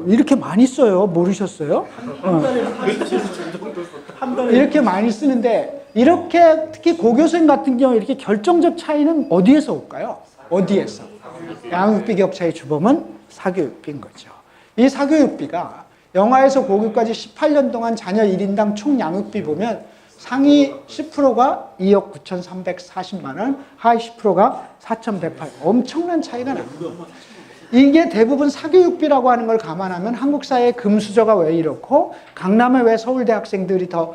이렇게 많이 써요. 모르셨어요? 이렇게 많이 쓰는데 이렇게 특히 고교생 같은 경우 이렇게 결정적 차이는 어디에서 올까요? 어디에서? 양육비 격차의 주범은 사교육비인 거죠. 이 사교육비가 영아에서 고교까지 18년 동안 자녀 1인당 총 양육비 보면 상위 10%가 2억 9,340만 원, 하위 10%가 4,108. 엄청난 차이가 납니다. 이게 대부분 사교육비라고 하는 걸 감안하면 한국 사회의 금수저가 왜 이렇고 강남에 왜 서울대 학생들이 더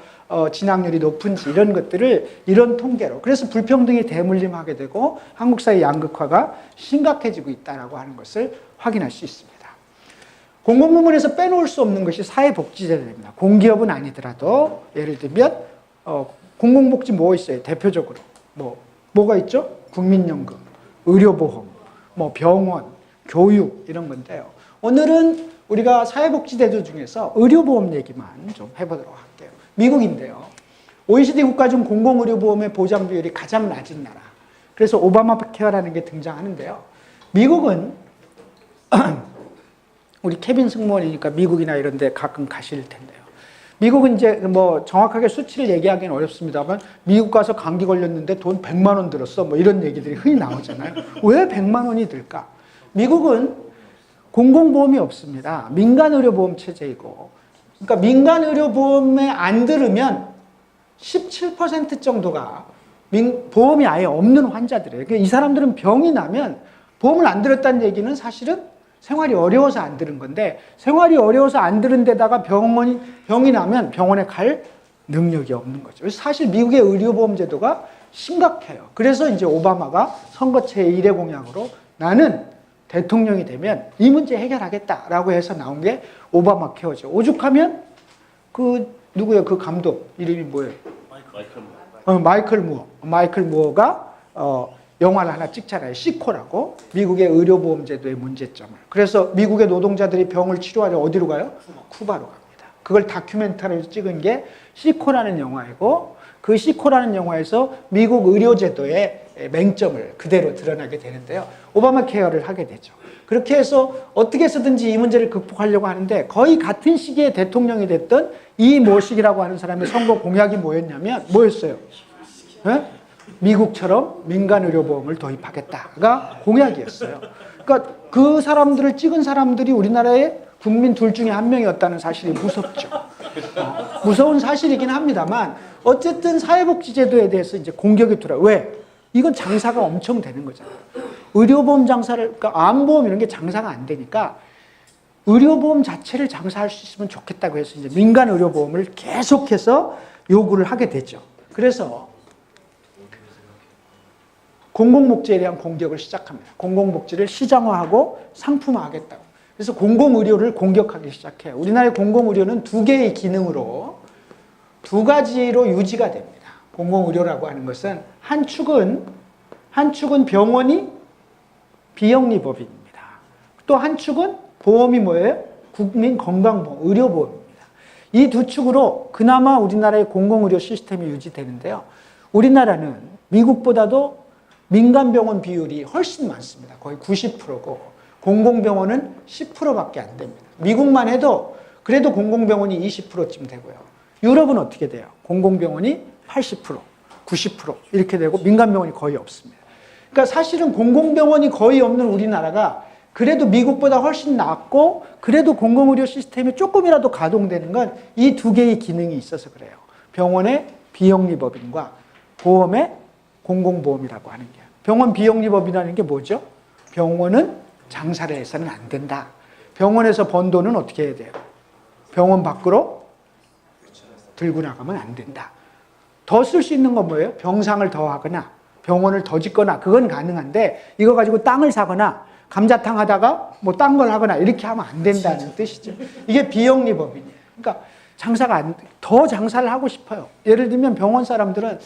진학률이 높은지 이런 것들을 이런 통계로, 그래서 불평등이 대물림하게 되고 한국 사회 양극화가 심각해지고 있다라고 하는 것을 확인할 수 있습니다. 공공부문에서 빼놓을 수 없는 것이 사회복지제도입니다. 공기업은 아니더라도 예를 들면 공공복지 뭐 있어요? 대표적으로 뭐가 있죠? 국민연금, 의료보험, 뭐 병원, 교육 이런 건데요. 오늘은 우리가 사회복지제도 중에서 의료보험 얘기만 좀 해보도록 할게요. 미국인데요. OECD 국가 중 공공의료보험의 보장 비율이 가장 낮은 나라. 그래서 오바마 케어라는 게 등장하는데요. 미국은 우리 케빈 승무원이니까 미국이나 이런 데 가끔 가실 텐데요. 미국은 이제 뭐 정확하게 수치를 얘기하기는 어렵습니다만 미국 가서 감기 걸렸는데 돈 100만 원 들었어. 뭐 이런 얘기들이 흔히 나오잖아요. 왜 100만 원이 들까? 미국은 공공보험이 없습니다. 민간의료보험 체제이고, 그러니까 민간의료보험에 안 들으면 17% 정도가 보험이 아예 없는 환자들이에요. 그러니까 이 사람들은 병이 나면 보험을 안 들었다는 얘기는 사실은 생활이 어려워서 안 들은 건데, 생활이 어려워서 안 들은 데다가 병이 나면 병원에 갈 능력이 없는 거죠. 그래서 사실 미국의 의료보험 제도가 심각해요. 그래서 이제 오바마가 선거체 1회 공약으로 나는 대통령이 되면 이 문제 해결하겠다라고 해서 나온 게 오바마 케어죠. 오죽하면 누구예요? 그 감독 이름이 뭐예요? 마이클 무어가 영화를 하나 찍잖아요. 시코라고. 미국의 의료보험 제도의 문제점을. 그래서 미국의 노동자들이 병을 치료하려 어디로 가요? 쿠바로 갑니다. 그걸 다큐멘터리로 찍은 게 시코라는 영화이고, 그 시코라는 영화에서 미국 의료제도의 맹점을 그대로 드러나게 되는데요. 오바마 케어를 하게 되죠. 그렇게 해서 어떻게 해서든지 이 문제를 극복하려고 하는데, 거의 같은 시기에 대통령이 됐던 이 모식이라고 하는 사람의 선거 공약이 뭐였어요? 네? 미국처럼 민간의료보험을 도입하겠다가 공약이었어요. 그러니까 그 사람들을 찍은 사람들이 우리나라의 국민 둘 중에 한 명이었다는 사실이 무섭죠. 무서운 사실이긴 합니다만 어쨌든 사회복지제도에 대해서 이제 공격이 들어요. 왜? 이건 장사가 엄청 되는 거잖아요. 의료보험 장사를, 그러니까 암보험 이런 게 장사가 안 되니까 의료보험 자체를 장사할 수 있으면 좋겠다고 해서 이제 민간의료보험을 계속해서 요구를 하게 되죠. 그래서 공공복지에 대한 공격을 시작합니다. 공공복지를 시장화하고 상품화하겠다고. 그래서 공공의료를 공격하기 시작해요. 우리나라의 공공의료는 두 개의 기능으로 두 가지로 유지가 됩니다. 공공의료라고 하는 것은 한 축은 병원이 비영리법인입니다. 또 한 축은 보험이 뭐예요? 국민건강보험, 의료보험입니다. 이 두 축으로 그나마 우리나라의 공공의료 시스템이 유지되는데요. 우리나라는 미국보다도 민간병원 비율이 훨씬 많습니다. 거의 90%고 공공병원은 10%밖에 안 됩니다. 미국만 해도 그래도 공공병원이 20%쯤 되고요. 유럽은 어떻게 돼요? 공공병원이 80%, 90% 이렇게 되고 민간병원이 거의 없습니다. 그러니까 사실은 공공병원이 거의 없는 우리나라가 그래도 미국보다 훨씬 낫고 그래도 공공의료 시스템이 조금이라도 가동되는 건 이 두 개의 기능이 있어서 그래요. 병원의 비영리법인과 보험의 공공보험이라고 하는 게. 병원 비영리법이라는 게 뭐죠? 병원은 장사를 해서는 안 된다. 병원에서 번 돈은 어떻게 해야 돼요? 병원 밖으로 들고 나가면 안 된다. 더 쓸 수 있는 건 뭐예요? 병상을 더 하거나 병원을 더 짓거나 그건 가능한데 이거 가지고 땅을 사거나 감자탕 하다가 뭐 딴 걸 하거나 이렇게 하면 안 된다는 뜻이죠. 이게 비영리법이에요. 그러니까 더 장사를 하고 싶어요. 예를 들면 병원 사람들은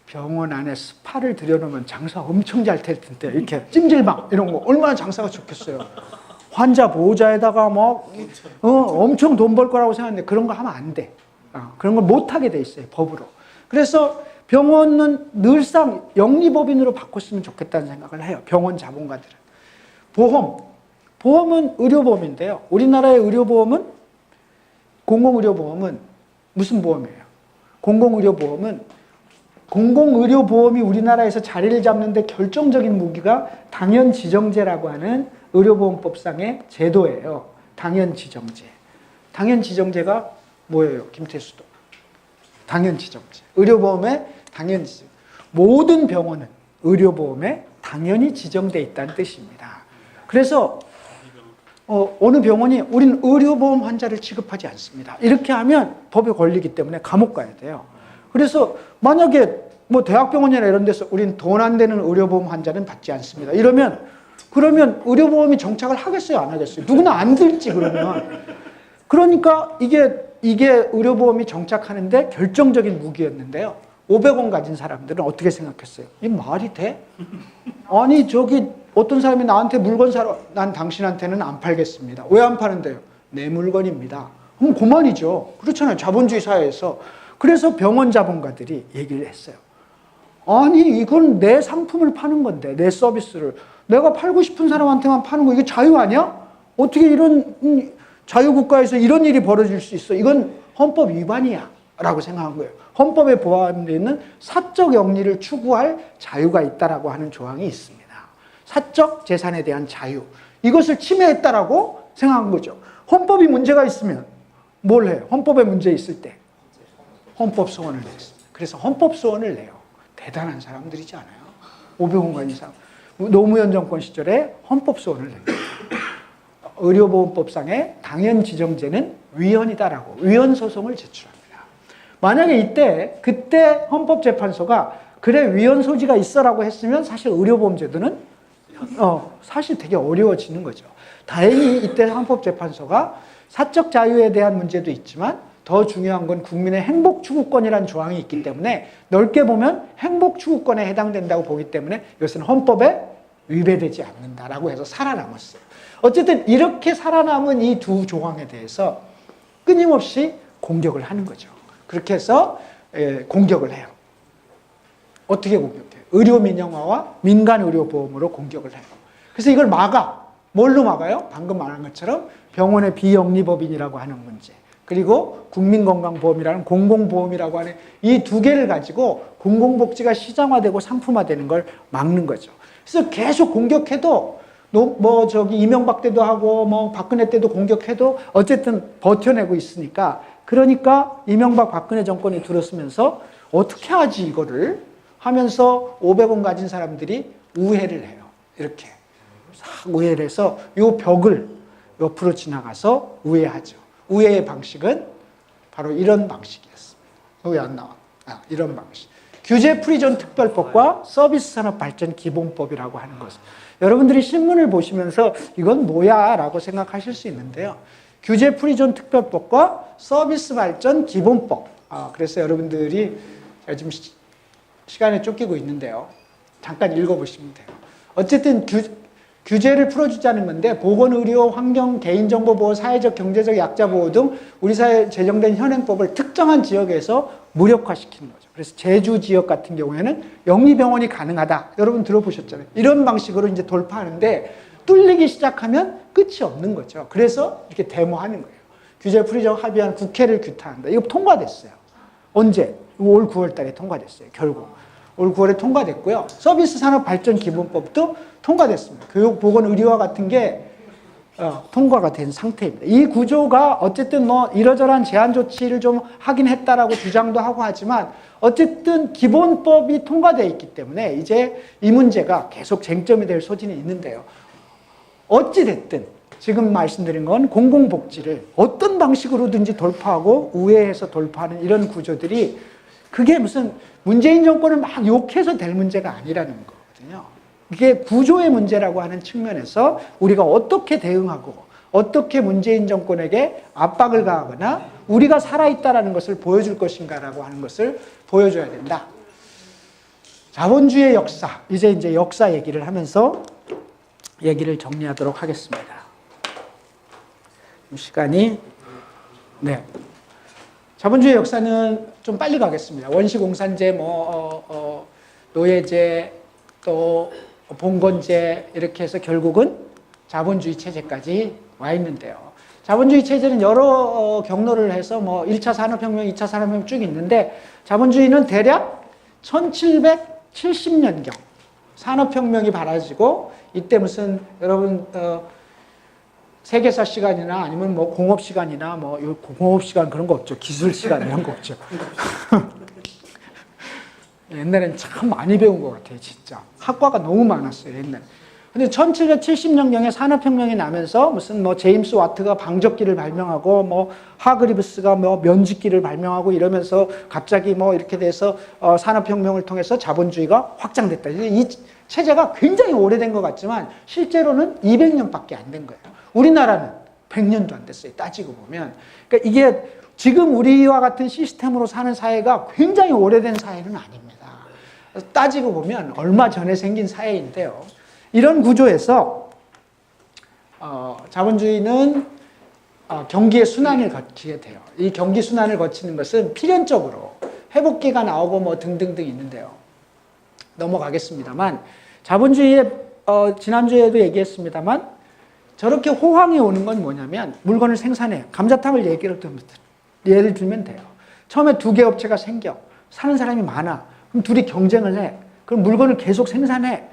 병원 안에 스파를 들여놓으면 장사 엄청 잘 될 텐데 이렇게 찜질방 이런 거 얼마나 장사가 좋겠어요. 환자 보호자에다가 엄청 돈 벌 거라고 생각하는데 그런 거 하면 안 돼. 그런 걸 못 하게 돼 있어요, 법으로. 그래서 병원은 늘상 영리법인으로 바꿨으면 좋겠다는 생각을 해요. 병원 자본가들은. 보험은 의료보험인데요. 우리나라의 의료보험은 공공의료보험은 무슨 보험이에요? 공공의료보험은 공공의료보험이 우리나라에서 자리를 잡는데 결정적인 무기가 당연지정제라고 하는 의료보험법상의 제도예요. 당연지정제. 당연지정제가 뭐예요? 김태수도. 당연지정제. 의료보험의 당연지정. 모든 병원은 의료보험에 당연히 지정돼 있다는 뜻입니다. 그래서 어느 병원이 우리는 의료보험 환자를 취급하지 않습니다. 이렇게 하면 법에 걸리기 때문에 감옥 가야 돼요. 그래서 만약에 뭐 대학병원이나 이런 데서 우리는 돈 안 되는 의료보험 환자는 받지 않습니다. 그러면 의료보험이 정착을 하겠어요? 안 하겠어요? 누구나 안 들지 그러면. 그러니까 이게 의료보험이 정착하는데 결정적인 무기였는데요. 500원 가진 사람들은 어떻게 생각했어요? 이 말이 돼? 아니 저기 어떤 사람이 나한테 물건 사러 난 당신한테는 안 팔겠습니다. 왜 안 파는데요? 내 물건입니다. 그럼 그만이죠. 그렇잖아요. 자본주의 사회에서. 그래서 병원 자본가들이 얘기를 했어요. 아니 이건 내 상품을 파는 건데 내 서비스를 내가 팔고 싶은 사람한테만 파는 거 이게 자유 아니야? 어떻게 이런 자유국가에서 이런 일이 벌어질 수 있어? 이건 헌법 위반이야 라고 생각한 거예요. 헌법에 포함되어 있는 사적 영리를 추구할 자유가 있다라고 하는 조항이 있습니다. 사적 재산에 대한 자유. 이것을 침해했다라고 생각한 거죠. 헌법이 문제가 있으면 뭘 해요? 헌법에 문제 있을 때 헌법소원을 냈습니다. 그래서 헌법소원을 내요. 대단한 사람들이지 않아요? 500원 이상. 노무현 정권 시절에 헌법소원을 냅니다. 의료보험법상의 당연지정제는 위헌이다라고 위헌소송을 제출합니다. 만약에 그때 헌법재판소가 그래 위헌 소지가 있어라고 했으면 사실 의료보험제도는 사실 되게 어려워지는 거죠. 다행히 이때 헌법재판소가 사적 자유에 대한 문제도 있지만 더 중요한 건 국민의 행복추구권이라는 조항이 있기 때문에 넓게 보면 행복추구권에 해당된다고 보기 때문에 이것은 헌법에 위배되지 않는다라고 해서 살아남았어요. 어쨌든 이렇게 살아남은 이 두 조항에 대해서 끊임없이 공격을 하는 거죠. 그렇게 해서 공격을 해요. 어떻게 공격해요? 의료민영화와 민간의료보험으로 공격을 해요. 그래서 이걸 막아. 뭘로 막아요? 방금 말한 것처럼 병원의 비영리법인이라고 하는 문제. 그리고 국민건강보험이라는 공공보험이라고 하는 이 두 개를 가지고 공공복지가 시장화되고 상품화되는 걸 막는 거죠. 그래서 계속 공격해도 이명박 때도 하고 박근혜 때도 공격해도 어쨌든 버텨내고 있으니까 그러니까 이명박 박근혜 정권이 들어서면서 어떻게 하지 이거를 하면서 500원 가진 사람들이 우회를 해요. 이렇게 싹 우회를 해서 이 벽을 옆으로 지나가서 우회하죠. 우회의 방식은 바로 이런 방식이었습니다. 왜 안 나와? 이런 방식. 규제프리존 특별법과 서비스산업발전기본법이라고 하는 것을 여러분들이 신문을 보시면서 이건 뭐야? 라고 생각하실 수 있는데요. 규제프리존 특별법과 서비스발전기본법. 그래서 여러분들이 제가 지금 시간에 쫓기고 있는데요. 잠깐 읽어보시면 돼요. 어쨌든 규제를 풀어주자는 건데 보건의료, 환경, 개인정보보호, 사회적, 경제적 약자보호 등 우리 사회에 제정된 현행법을 특정한 지역에서 무력화시키는 거죠. 그래서 제주 지역 같은 경우에는 영리병원이 가능하다. 여러분 들어보셨잖아요. 이런 방식으로 이제 돌파하는데 뚫리기 시작하면 끝이 없는 거죠. 그래서 이렇게 데모하는 거예요. 규제 풀이정 합의안 국회를 규탄한다. 이거 통과됐어요. 언제? 올 9월 달에 통과됐어요. 결국. 올 9월에 통과됐고요. 서비스 산업 발전 기본법도 통과됐습니다. 교육, 보건, 의료와 같은 게 통과가 된 상태입니다. 이 구조가 어쨌든 이러저러한 제한 조치를 좀 하긴 했다라고 주장도 하고 하지만 어쨌든 기본법이 통과되어 있기 때문에 이제 이 문제가 계속 쟁점이 될 소지는 있는데요. 어찌됐든 지금 말씀드린 건 공공복지를 어떤 방식으로든지 돌파하고 우회해서 돌파하는 이런 구조들이 그게 무슨 문재인 정권을 막 욕해서 될 문제가 아니라는 거거든요. 이게 구조의 문제라고 하는 측면에서 우리가 어떻게 대응하고 어떻게 문재인 정권에게 압박을 가하거나 우리가 살아있다는 것을 보여줄 것인가라고 하는 것을 보여줘야 된다. 자본주의의 역사, 이제 역사 얘기를 하면서 얘기를 정리하도록 하겠습니다. 시간이 자본주의 역사는 좀 빨리 가겠습니다. 원시공산제, 노예제, 또 봉건제 이렇게 해서 결국은 자본주의 체제까지 와 있는데요. 자본주의 체제는 여러 경로를 해서 1차 산업혁명, 2차 산업혁명 쭉 있는데 자본주의는 대략 1770년경 산업혁명이 벌어지고 이때 무슨 여러분 세계사 시간이나 아니면 뭐 공업 시간이나 뭐 공업 시간 그런 거 없죠. 기술 시간 이런 거 없죠. 옛날엔 참 많이 배운 것 같아요, 진짜. 학과가 너무 많았어요, 옛날에. 근데 1770년경에 산업혁명이 나면서 무슨 뭐 제임스 와트가 방적기를 발명하고 뭐 하그리브스가 뭐 면직기를 발명하고 이러면서 갑자기 뭐 이렇게 돼서 산업혁명을 통해서 자본주의가 확장됐다. 이 체제가 굉장히 오래된 것 같지만 실제로는 200년밖에 안 된 거예요. 우리나라는 100년도 안 됐어요, 따지고 보면. 그러니까 이게 지금 우리와 같은 시스템으로 사는 사회가 굉장히 오래된 사회는 아닙니다. 따지고 보면 얼마 전에 생긴 사회인데요. 이런 구조에서 자본주의는 경기의 순환을 거치게 돼요. 이 경기 순환을 거치는 것은 필연적으로 회복기가 나오고 뭐 등등등 있는데요. 넘어가겠습니다만 자본주의의 지난주에도 얘기했습니다만 저렇게 호황이 오는 건 뭐냐면 물건을 생산해요. 감자탕을 예를 들면 돼요. 처음에 2개 업체가 생겨. 사는 사람이 많아. 그럼 둘이 경쟁을 해. 그럼 물건을 계속 생산해.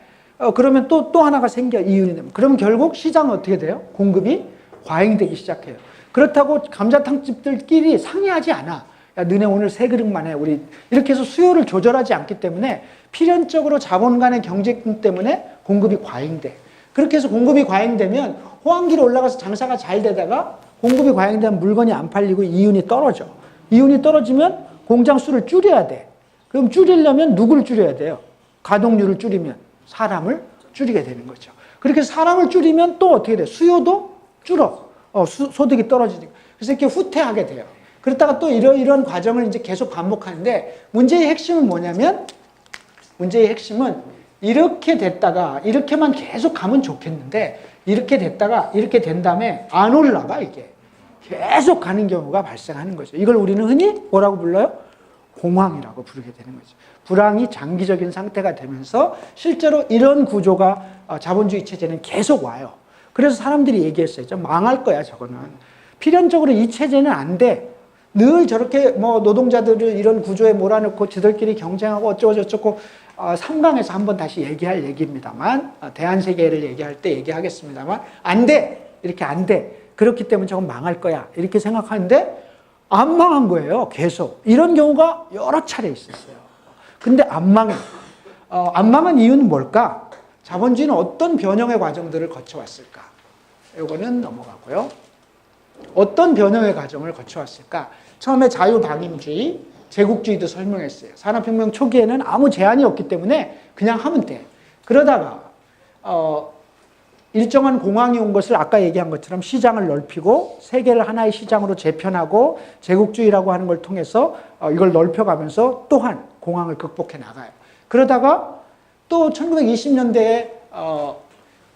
그러면 또 하나가 생겨. 이윤이 되면. 그럼 결국 시장은 어떻게 돼요? 공급이 과잉되기 시작해요. 그렇다고 감자탕 집들끼리 상의하지 않아. 야, 너네 오늘 3그릇만 해. 우리 이렇게 해서 수요를 조절하지 않기 때문에 필연적으로 자본 간의 경쟁 때문에 공급이 과잉돼. 그렇게 해서 공급이 과잉되면 호황기로 올라가서 장사가 잘 되다가 공급이 과잉되면 물건이 안 팔리고 이윤이 떨어져. 이윤이 떨어지면 공장 수를 줄여야 돼. 그럼 줄이려면 누구를 줄여야 돼요? 가동률을 줄이면 사람을 줄이게 되는 거죠. 그렇게 사람을 줄이면 또 어떻게 돼요? 수요도 줄어. 소득이 떨어지니까. 그래서 이렇게 후퇴하게 돼요. 그렇다가 또 이런 과정을 이제 계속 반복하는데 문제의 핵심은 뭐냐면 문제의 핵심은 이렇게 됐다가 이렇게만 계속 가면 좋겠는데 이렇게 됐다가 이렇게 된 다음에 안 올라가 이게. 계속 가는 경우가 발생하는 거죠. 이걸 우리는 흔히 뭐라고 불러요? 공황이라고 부르게 되는 거죠. 불황이 장기적인 상태가 되면서 실제로 이런 구조가 자본주의 체제는 계속 와요. 그래서 사람들이 얘기했어요. 좀 망할 거야 저거는. 필연적으로 이 체제는 안 돼. 늘 저렇게 뭐 노동자들을 이런 구조에 몰아넣고 지들끼리 경쟁하고 어쩌고저쩌고 3강에서 한번 다시 얘기할 얘기입니다만 대한세계를 얘기할 때 얘기하겠습니다만 안 돼. 이렇게 안 돼. 그렇기 때문에 저건 망할 거야. 이렇게 생각하는데 안 망한 거예요. 계속. 이런 경우가 여러 차례 있었어요. 근데 안 망해. 안 망한 이유는 뭘까? 자본주의는 어떤 변형의 과정들을 거쳐왔을까? 이거는 넘어가고요. 어떤 변형의 과정을 거쳐왔을까? 처음에 자유방임주의, 제국주의도 설명했어요. 산업혁명 초기에는 아무 제한이 없기 때문에 그냥 하면 돼. 그러다가 일정한 공황이 온 것을 아까 얘기한 것처럼 시장을 넓히고 세계를 하나의 시장으로 재편하고 제국주의라고 하는 걸 통해서 이걸 넓혀가면서 또한 공황을 극복해 나가요. 그러다가 또 1920년대에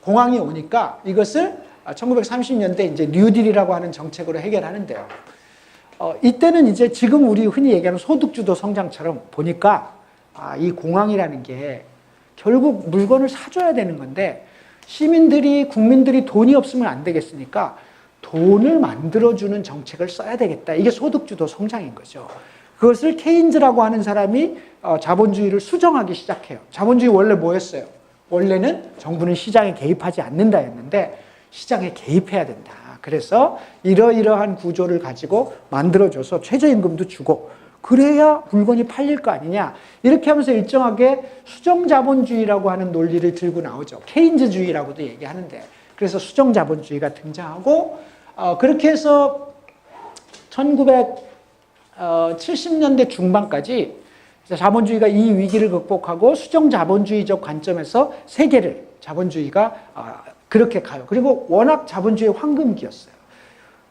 공황이 오니까 이것을 1930년대 이제 뉴딜이라고 하는 정책으로 해결하는데요. 이때는 이제 지금 우리 흔히 얘기하는 소득주도 성장처럼 보니까 이 공황이라는 게 결국 물건을 사줘야 되는 건데 시민들이 국민들이 돈이 없으면 안 되겠으니까 돈을 만들어주는 정책을 써야 되겠다. 이게 소득주도 성장인 거죠. 그것을 케인즈라고 하는 사람이 자본주의를 수정하기 시작해요. 자본주의 원래 뭐였어요? 원래는 정부는 시장에 개입하지 않는다였는데 시장에 개입해야 된다. 그래서 이러이러한 구조를 가지고 만들어줘서 최저임금도 주고 그래야 물건이 팔릴 거 아니냐. 이렇게 하면서 일정하게 수정자본주의라고 하는 논리를 들고 나오죠. 케인즈주의라고도 얘기하는데 그래서 수정자본주의가 등장하고 그렇게 해서 1970년대 중반까지 자본주의가 이 위기를 극복하고 수정자본주의적 관점에서 세계를 자본주의가 그렇게 가요. 그리고 워낙 자본주의의 황금기였어요.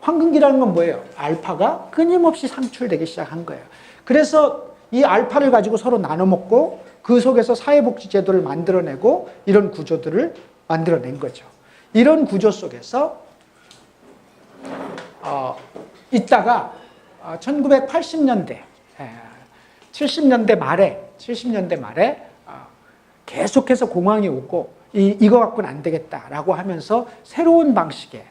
황금기라는 건 뭐예요? 알파가 끊임없이 상출되기 시작한 거예요. 그래서 이 알파를 가지고 서로 나눠 먹고 그 속에서 사회복지제도를 만들어내고 이런 구조들을 만들어낸 거죠. 이런 구조 속에서 있다가 1980년대, 70년대 말에 계속해서 공황이 오고 이거 갖고는 안 되겠다라고 하면서 새로운 방식의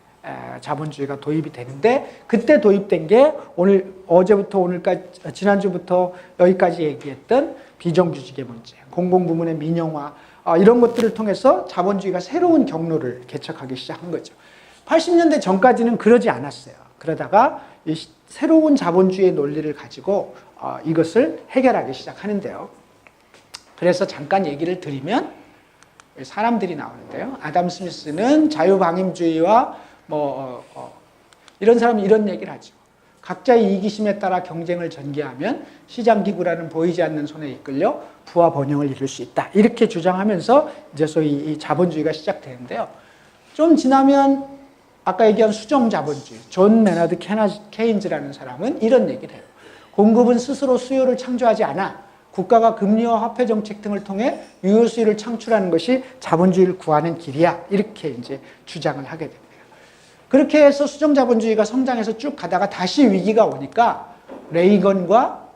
자본주의가 도입이 되는데 그때 도입된 게 오늘 어제부터 오늘까지 지난주부터 여기까지 얘기했던 비정규직의 문제, 공공부문의 민영화 이런 것들을 통해서 자본주의가 새로운 경로를 개척하기 시작한 거죠. 80년대 전까지는 그러지 않았어요. 그러다가 이 새로운 자본주의의 논리를 가지고 이것을 해결하기 시작하는데요. 그래서 잠깐 얘기를 드리면 사람들이 나오는데요. 아담 스미스는 자유방임주의와 이런 사람이 이런 얘기를 하죠. 각자의 이기심에 따라 경쟁을 전개하면 시장기구라는 보이지 않는 손에 이끌려 부와 번영을 이룰 수 있다. 이렇게 주장하면서 이제 소위 이 자본주의가 시작되는데요. 좀 지나면 아까 얘기한 수정자본주의, 존 매너드 케인즈라는 사람은 이런 얘기를 해요. 공급은 스스로 수요를 창조하지 않아 국가가 금리와 화폐 정책 등을 통해 유효 수요를 창출하는 것이 자본주의를 구하는 길이야. 이렇게 이제 주장을 하게 됩니다. 그렇게 해서 수정자본주의가 성장해서 쭉 가다가 다시 위기가 오니까 레이건과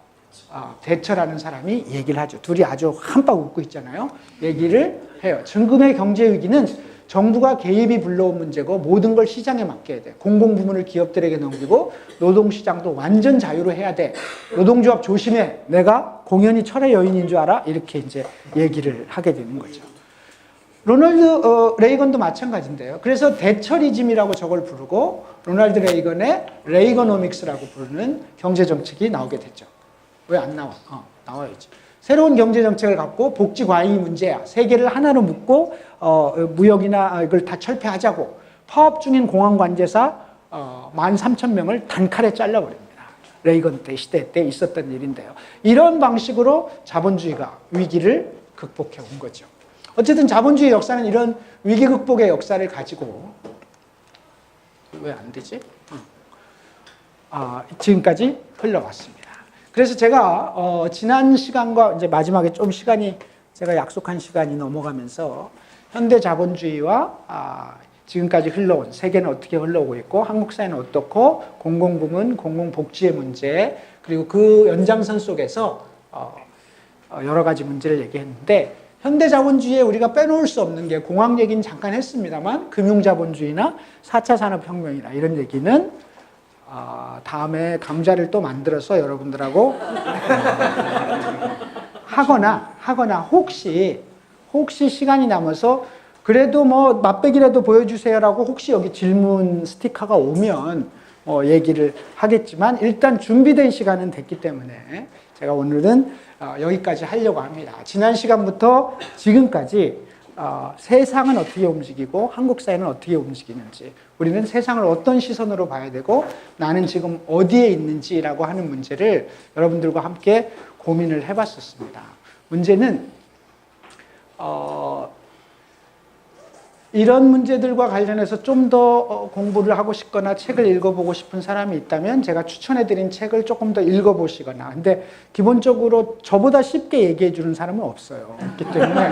대처라는 사람이 얘기를 하죠. 둘이 아주 한박 웃고 있잖아요. 얘기를 해요. 지금의 경제 위기는 정부가 개입이 불러온 문제고 모든 걸 시장에 맡겨야 돼. 공공부문을 기업들에게 넘기고 노동시장도 완전 자유로 해야 돼. 노동조합 조심해. 내가 공연히 철의 여인인 줄 알아? 이렇게 이제 얘기를 하게 되는 거죠. 로널드 레이건도 마찬가지인데요. 그래서 대처리즘이라고 저걸 부르고 로널드 레이건의 레이거노믹스라고 부르는 경제정책이 나오게 됐죠. 왜 안 나와? 나와야지. 새로운 경제정책을 갖고 복지 과잉이 문제야. 세계를 하나로 묶고 무역이나 이걸 다 철폐하자고. 파업 중인 공항관제사 13,000명을 단칼에 잘라버립니다. 레이건 때 시대 때 있었던 일인데요. 이런 방식으로 자본주의가 위기를 극복해 온 거죠. 어쨌든 자본주의 역사는 이런 위기 극복의 역사를 가지고 왜 안 되지? 지금까지 흘러왔습니다. 그래서 제가 지난 시간과 이제 마지막에 좀 시간이 제가 약속한 시간이 넘어가면서 현대 자본주의와 지금까지 흘러온 세계는 어떻게 흘러오고 있고 한국 사회는 어떻고 공공부문, 공공복지의 문제 그리고 그 연장선 속에서 여러 가지 문제를 얘기했는데 현대 자본주의에 우리가 빼놓을 수 없는 게 공학 얘기는 잠깐 했습니다만 금융자본주의나 4차 산업혁명이나 이런 얘기는 다음에 강좌를 또 만들어서 여러분들하고 하거나 혹시 시간이 남아서 그래도 맛배기라도 보여주세요라고 혹시 여기 질문 스티커가 오면 얘기를 하겠지만 일단 준비된 시간은 됐기 때문에 제가 오늘은 여기까지 하려고 합니다. 지난 시간부터 지금까지 세상은 어떻게 움직이고 한국 사회는 어떻게 움직이는지 우리는 세상을 어떤 시선으로 봐야 되고 나는 지금 어디에 있는지라고 하는 문제를 여러분들과 함께 고민을 해봤었습니다. 문제는 이런 문제들과 관련해서 좀 더 공부를 하고 싶거나 책을 읽어보고 싶은 사람이 있다면 제가 추천해드린 책을 조금 더 읽어보시거나 근데 기본적으로 저보다 쉽게 얘기해 주는 사람은 없어요. 그렇기 때문에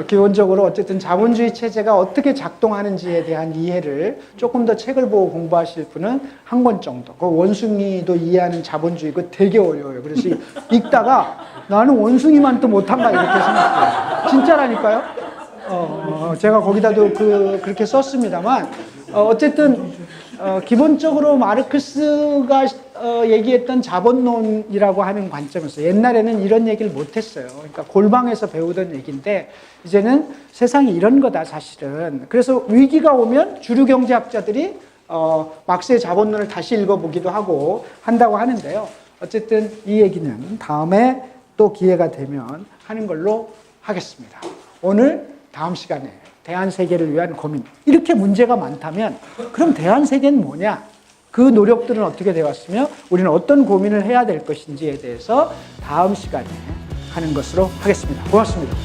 기본적으로 어쨌든 자본주의 체제가 어떻게 작동하는지에 대한 이해를 조금 더 책을 보고 공부하실 분은 한 권 정도. 그 원숭이도 이해하는 자본주의 그거 되게 어려워요. 그래서 읽다가 나는 원숭이만 또 못한가 이렇게 생각해요. 진짜라니까요. 제가 거기다도 그렇게 썼습니다만 어쨌든 기본적으로 마르크스가 얘기했던 자본론이라고 하는 관점에서 옛날에는 이런 얘기를 못했어요. 그러니까 골방에서 배우던 얘기인데 이제는 세상이 이런 거다 사실은. 그래서 위기가 오면 주류 경제학자들이 막스의 자본론을 다시 읽어보기도 하고 한다고 하는데요. 어쨌든 이 얘기는 다음에 또 기회가 되면 하는 걸로 하겠습니다. 오늘 다음 시간에 대한세계를 위한 고민. 이렇게 문제가 많다면 그럼 대한세계는 뭐냐? 그 노력들은 어떻게 되었으며 우리는 어떤 고민을 해야 될 것인지에 대해서 다음 시간에 하는 것으로 하겠습니다. 고맙습니다.